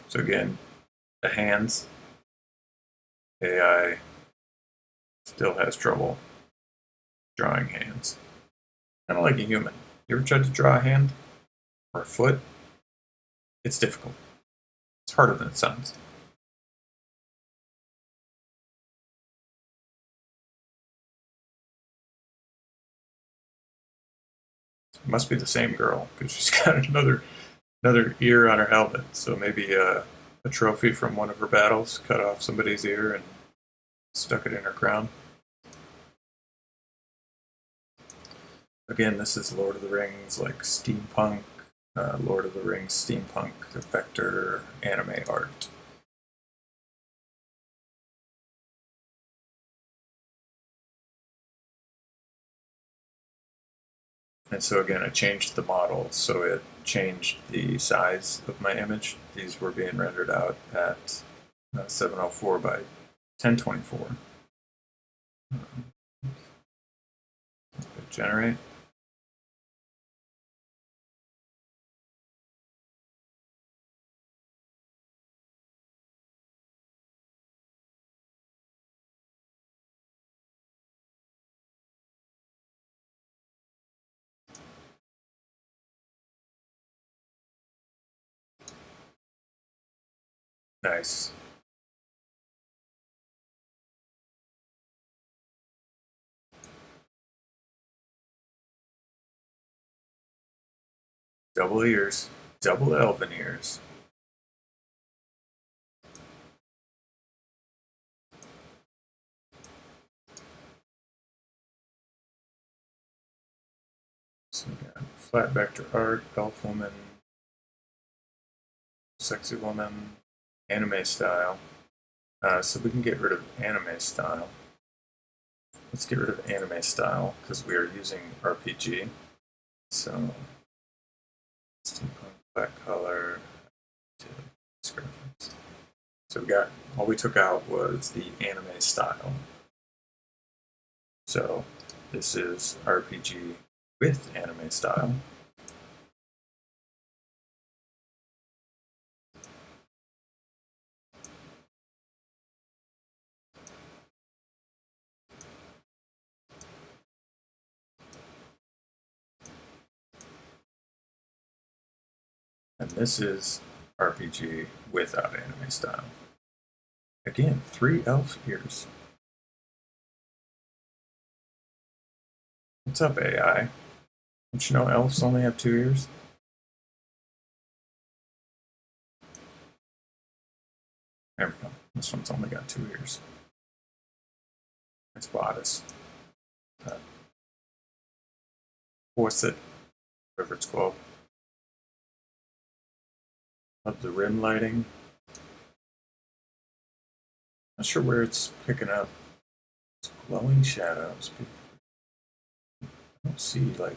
So again, the hands, AI still has trouble drawing hands. Kind of like a human. You ever tried to draw a hand or a foot? It's difficult. It's harder than it sounds. It must be the same girl because she's got another ear on her helmet. So maybe a trophy from one of her battles cut off somebody's ear and stuck it in her crown. Again, this is Lord of the Rings, like steampunk, Lord of the Rings steampunk vector anime art. And so again, I changed the model, so it changed the size of my image. These were being rendered out at 704 by 1024. Generate. Nice. Double ears, double elven ears. So we got flat vector art, elf woman, sexy woman, anime style. So we can get rid of anime style. Let's get rid of anime style because we are using RPG. So steampunk, black color, graphics. So we got, all we took out was the anime style. So this is RPG with anime style. And this is RPG without anime style. Again, 3 elf ears. What's up, AI? Don't you know elves only have 2 ears? There we go. This one's only got 2 ears. Nice bodice. Corset, whatever it's called. Love the rim lighting. Not sure where it's picking up. It's glowing shadows. I don't see, like,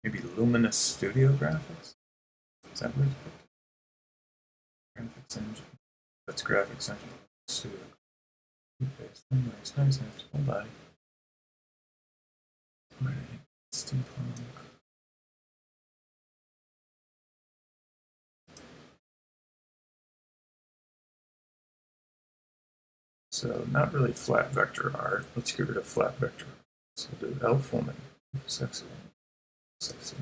maybe luminous studio graphics? Is that where it's picked up? Graphics engine. That's graphics engine. Studio. Nice. Hold on. Right. Steampunk. So not really flat vector art. Let's get rid of flat vector. So we'll do elf woman. Sexy. Let's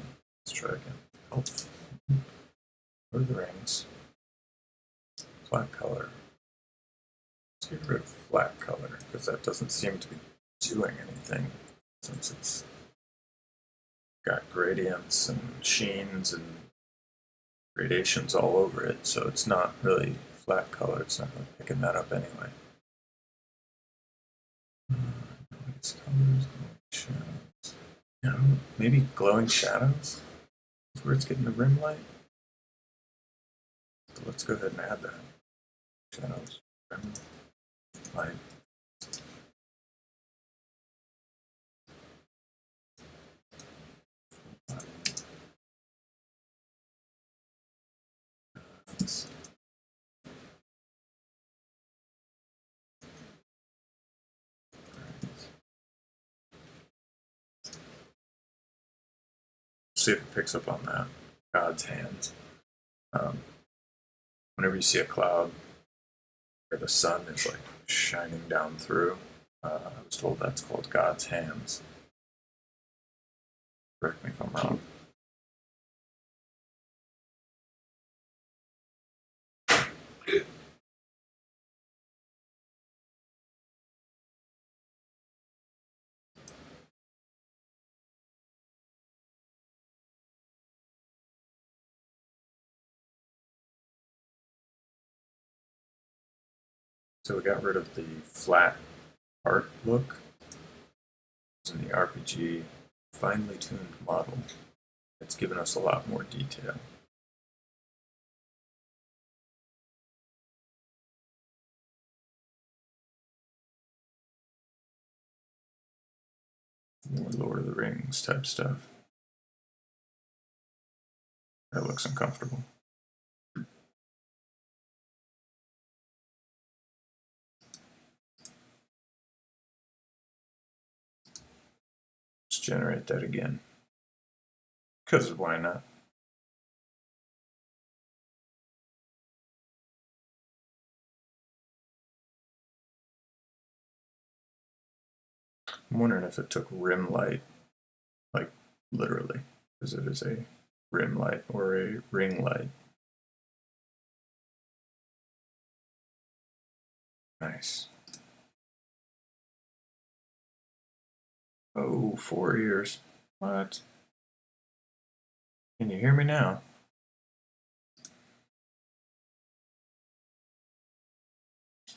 try again. Elf. Lord of the Rings. Flat color. Let's get rid of flat color because that doesn't seem to be doing anything since it's got gradients and sheens and gradations all over it, so it's not really flat color. It's not really picking that up anyway. Colors, glowing shadows. Yeah, maybe glowing shadows is where it's getting the rim light. So let's go ahead and add that. Shadows, rim light. See if it picks up on that. God's hands. Whenever you see a cloud where the sun is like shining down through, I was told that's called God's hands. Correct me if I'm wrong. So we got rid of the flat art look. In the RPG finely tuned model, it's given us a lot more detail. More Lord of the Rings type stuff. That looks uncomfortable. Let's generate that again. Because why not? I'm wondering if it took rim light, like literally, because it is a rim light or a ring light. Nice. Oh, 4 ears. What? Can you hear me now?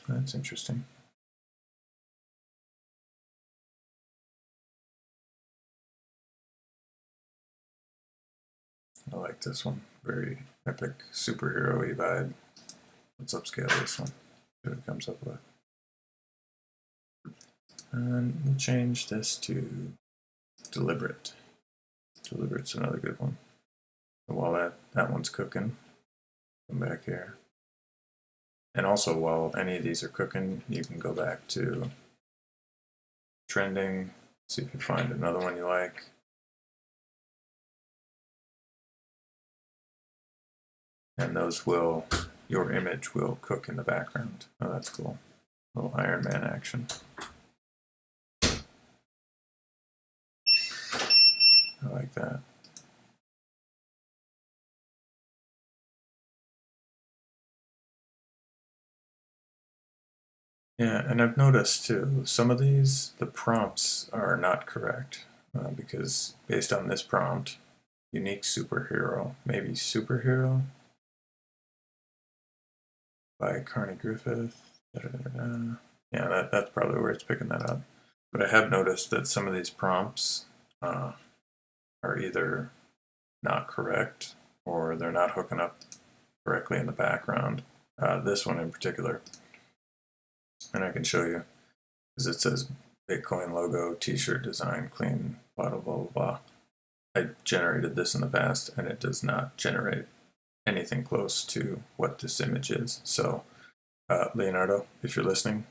That's interesting. I like this one. Very epic superhero-y vibe. Let's upscale this one. See what it comes up with. And we'll change this to deliberate. Deliberate's another good one. And while that one's cooking, come back here. And also while any of these are cooking, you can go back to trending, see if you find another one you like. And those will, your image will cook in the background. Oh, that's cool. Little Iron Man action. I like that. Yeah, and I've noticed too, some of these, the prompts are not correct because based on this prompt, unique superhero, maybe superhero by Carney Griffith. Da, da, da, da. Yeah, that's probably where it's picking that up. But I have noticed that some of these prompts are either not correct or they're not hooking up correctly in the background. This one in particular. And I can show you because it says Bitcoin logo, t-shirt design, clean, blah, blah, blah, blah. I generated this in the past and it does not generate anything close to what this image is. So Leonardo, if you're listening,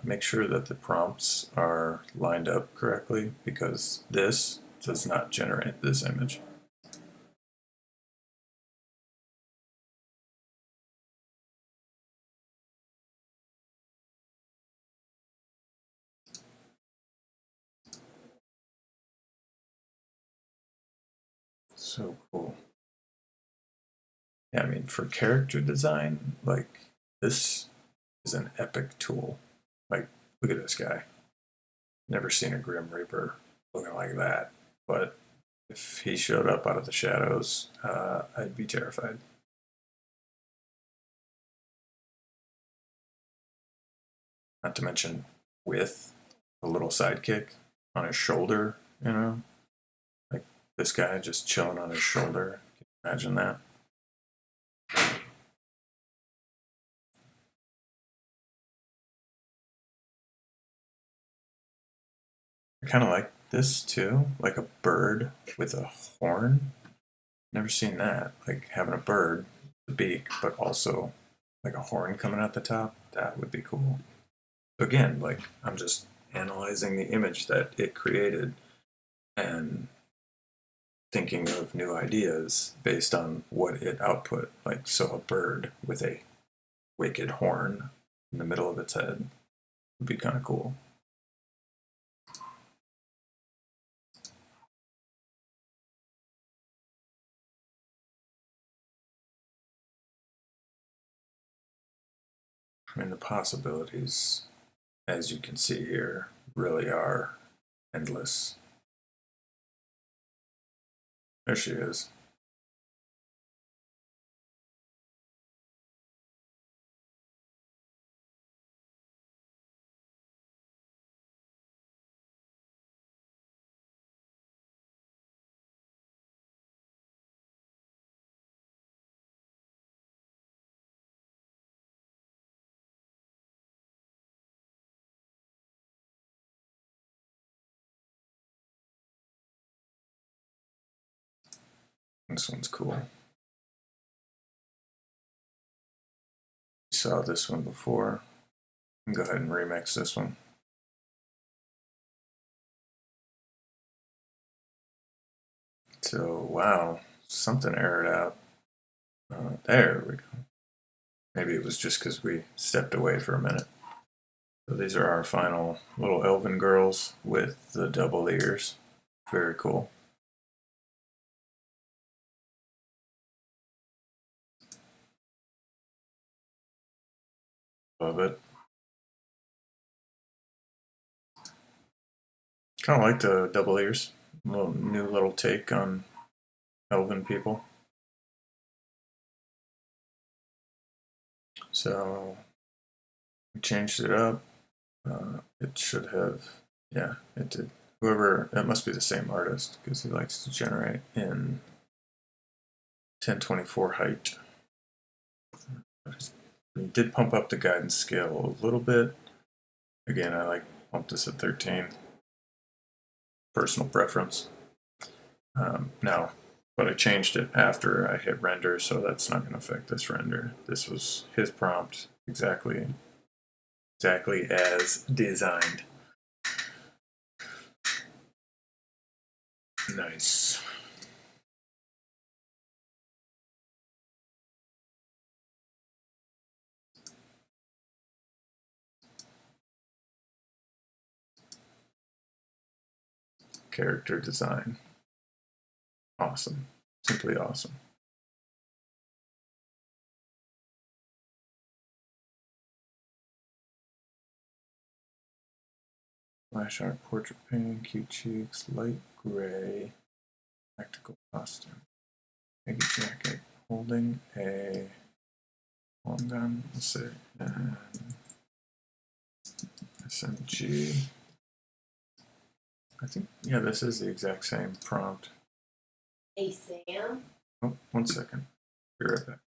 make sure that the prompts are lined up correctly because this does not generate this image. So cool. Yeah, I mean, for character design, like, this is an epic tool. Like, look at this guy. Never seen a Grim Reaper looking like that. But if he showed up out of the shadows, I'd be terrified. Not to mention with a little sidekick on his shoulder, you know? Like this guy just chilling on his shoulder. Can you imagine that? I kind of like this too, like a bird with a horn. Never seen that. Like having a bird, the beak, but also like a horn coming out the top. That would be cool. So again, like I'm just analyzing the image that it created and thinking of new ideas based on what it output. Like so a bird with a wicked horn in the middle of its head would be kind of cool. I mean, the possibilities, as you can see here, really are endless. There she is. This one's cool. You saw this one before. Go ahead and remix this one. So, wow, something errored out. There we go. Maybe it was just because we stepped away for a minute. So these are our final little elven girls with the double ears. Very cool. Love it. Kind of like the double ears. New little take on elven people. So we changed it up. It should have, yeah, it did. Whoever, that must be the same artist because he likes to generate in 1024 height. He did pump up the guidance scale a little bit. Again, I like pump this at 13. Personal preference. Now, but I changed it after I hit render, so that's not going to affect this render. This was his prompt exactly as designed. Nice. Character design. Awesome. Simply awesome. Flash art, portrait painting, cute cheeks, light gray, tactical costume. Peggy jacket, holding a long gun, let's see, and SMG. I think, yeah, this is the exact same prompt. Hey, Sam? Oh, 1 second. Be right back.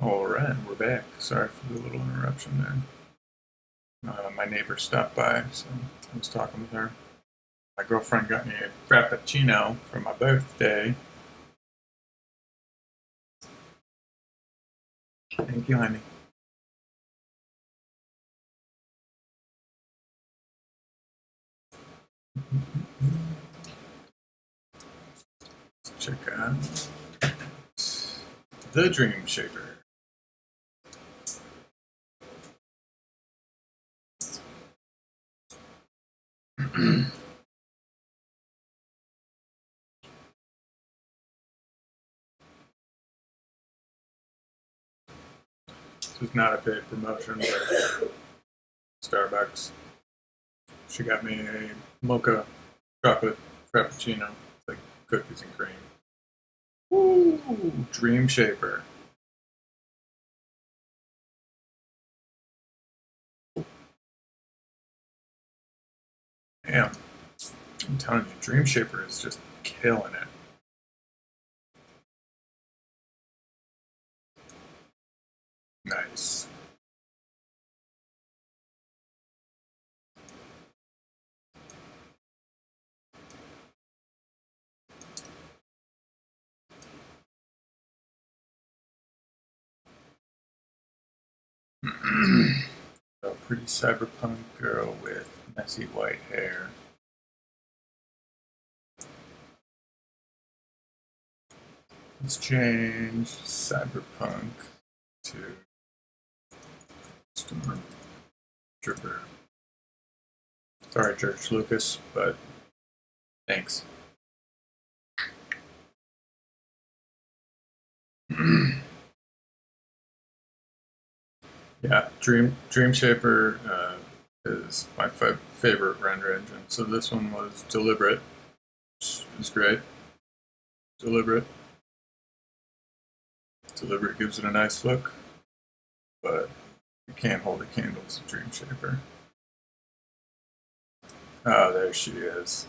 Alright, we're back. Sorry for the little interruption there. My neighbor stopped by, so I was talking with her. My girlfriend got me a frappuccino for my birthday. Thank you, honey. Let's check out the Dream Shaper. This is not a paid promotion, but Starbucks. She got me a mocha chocolate frappuccino, like cookies and cream. Woo! Dream Shaper. Damn. I'm telling you, Dream Shaper is just killing it. Nice. A pretty cyberpunk girl with messy white hair. Let's change cyberpunk to Stormtrooper. Sorry, George Lucas, but thanks. Yeah, Dream Shaper is my favorite render engine. So this one was deliberate, which is great. Deliberate gives it a nice look, but you can't hold a candle to Dream Shaper. Oh, there she is.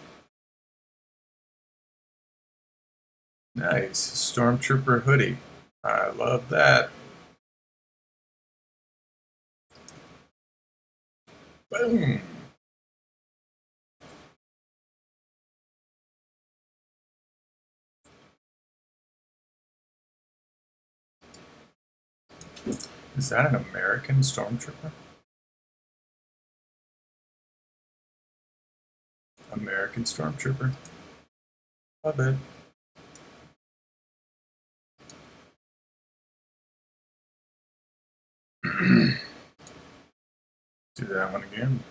Nice. Stormtrooper hoodie. I love that. Boom. Is that an American Stormtrooper? American Stormtrooper. Love it. Do that one again.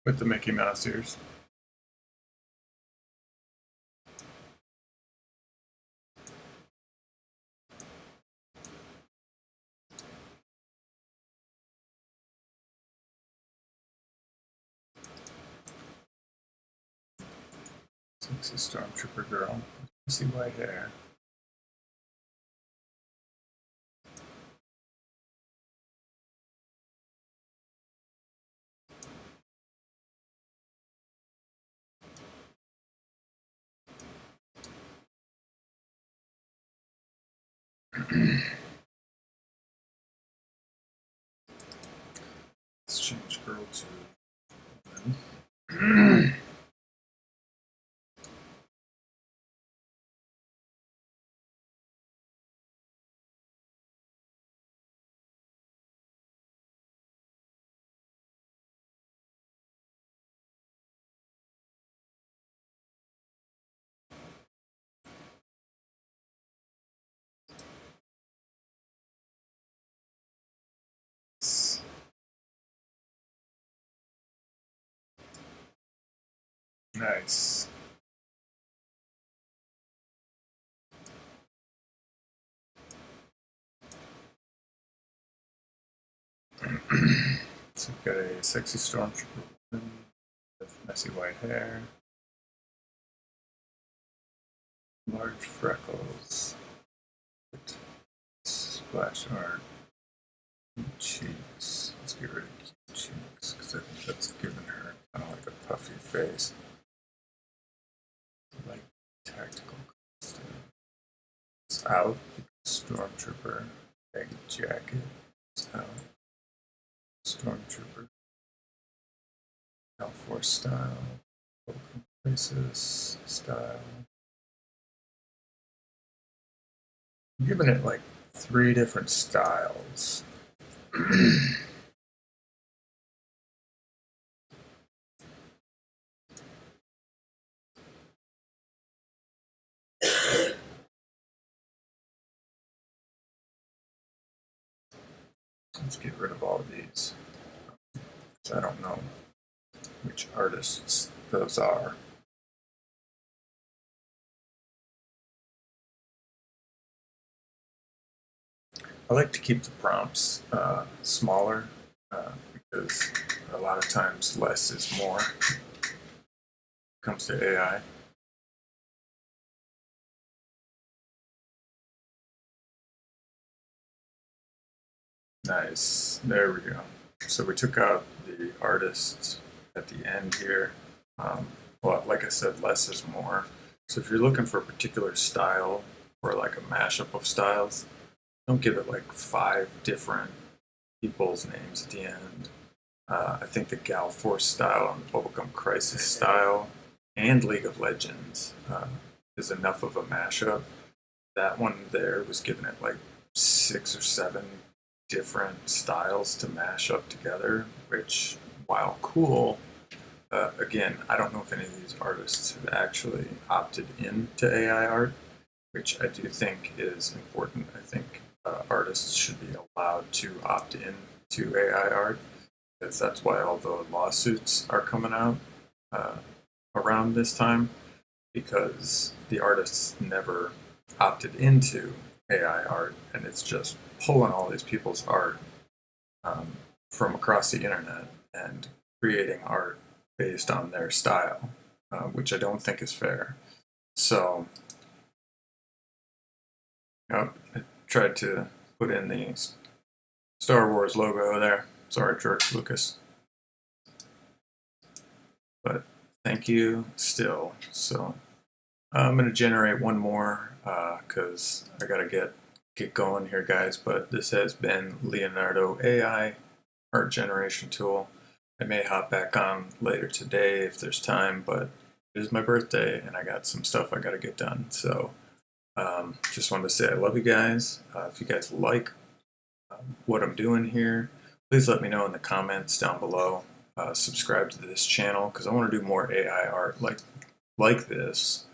With the Mickey Mouse ears. Sexy Stormtrooper girl. See white hair. Let's change girl to woman. Nice. So we've got a sexy Stormtrooper woman with messy white hair, large freckles, splash art, cheeks. Let's get rid of cute cheeks because I think that's giving her kind of like a puffy face. Like tactical costume. out. Stormtrooper baggy jacket is out. Stormtrooper L4 style. Open places style. I'm giving it like 3 different styles. Let's get rid of all of these. I don't know which artists those are. I like to keep the prompts smaller because a lot of times less is more when it comes to AI. Nice, there we go. So we took out the artists at the end here. Well, like I said, less is more. So if you're looking for a particular style or like a mashup of styles, don't give it like 5 different people's names at the end. I think the Gal Force style and the Bubblegum Crisis style and League of Legends is enough of a mashup. That one there was giving it like 6 or 7 different styles to mash up together, which, while cool, again, I don't know if any of these artists have actually opted into AI art, which I do think is important. I think artists should be allowed to opt in to AI art, because that's why all the lawsuits are coming out around this time, because the artists never opted into AI art, and it's just pulling all these people's art from across the internet and creating art based on their style, which I don't think is fair. So, I tried to put in the Star Wars logo there. Sorry, George Lucas. But thank you still. So I'm going to generate one more because I got to get going here, guys. But this has been Leonardo.Ai art generation tool. I may hop back on later today if there's time, but it is my birthday and I got some stuff I got to get done. So just wanted to say I love you guys. If you guys like what I'm doing here, please let me know in the comments down below. Subscribe to this channel because I want to do more AI art like this,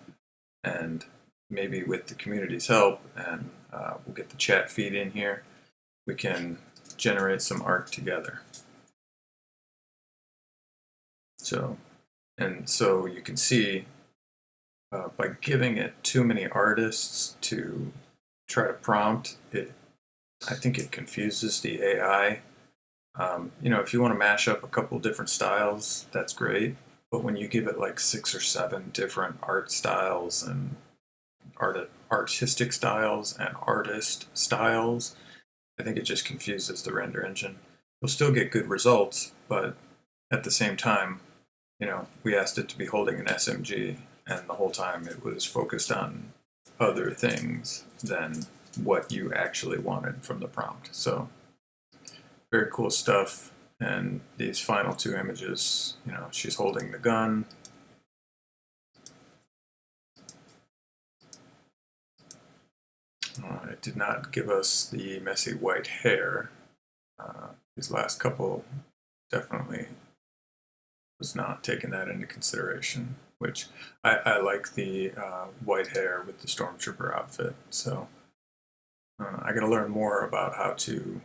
and maybe with the community's help, and we'll get the chat feed in here, we can generate some art together. So you can see by giving it too many artists to try to prompt it, I think it confuses the AI. If you want to mash up a couple different styles, that's great. But when you give it like 6 or 7 different art styles and artistic styles and artist styles, I think it just confuses the render engine. You'll still get good results, but at the same time, we asked it to be holding an SMG, and the whole time it was focused on other things than what you actually wanted from the prompt. So very cool stuff. And these final 2 images, she's holding the gun. It did not give us the messy white hair. These last couple definitely was not taking that into consideration, which I like the white hair with the Stormtrooper outfit. So I got to learn more about how to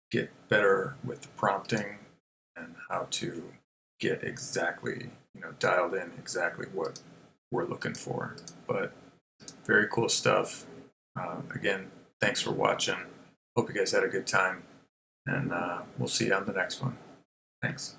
get better with the prompting and how to get exactly, dialed in exactly what we're looking for. But very cool stuff. Again, thanks for watching. Hope you guys had a good time, and we'll see you on the next one. Thanks.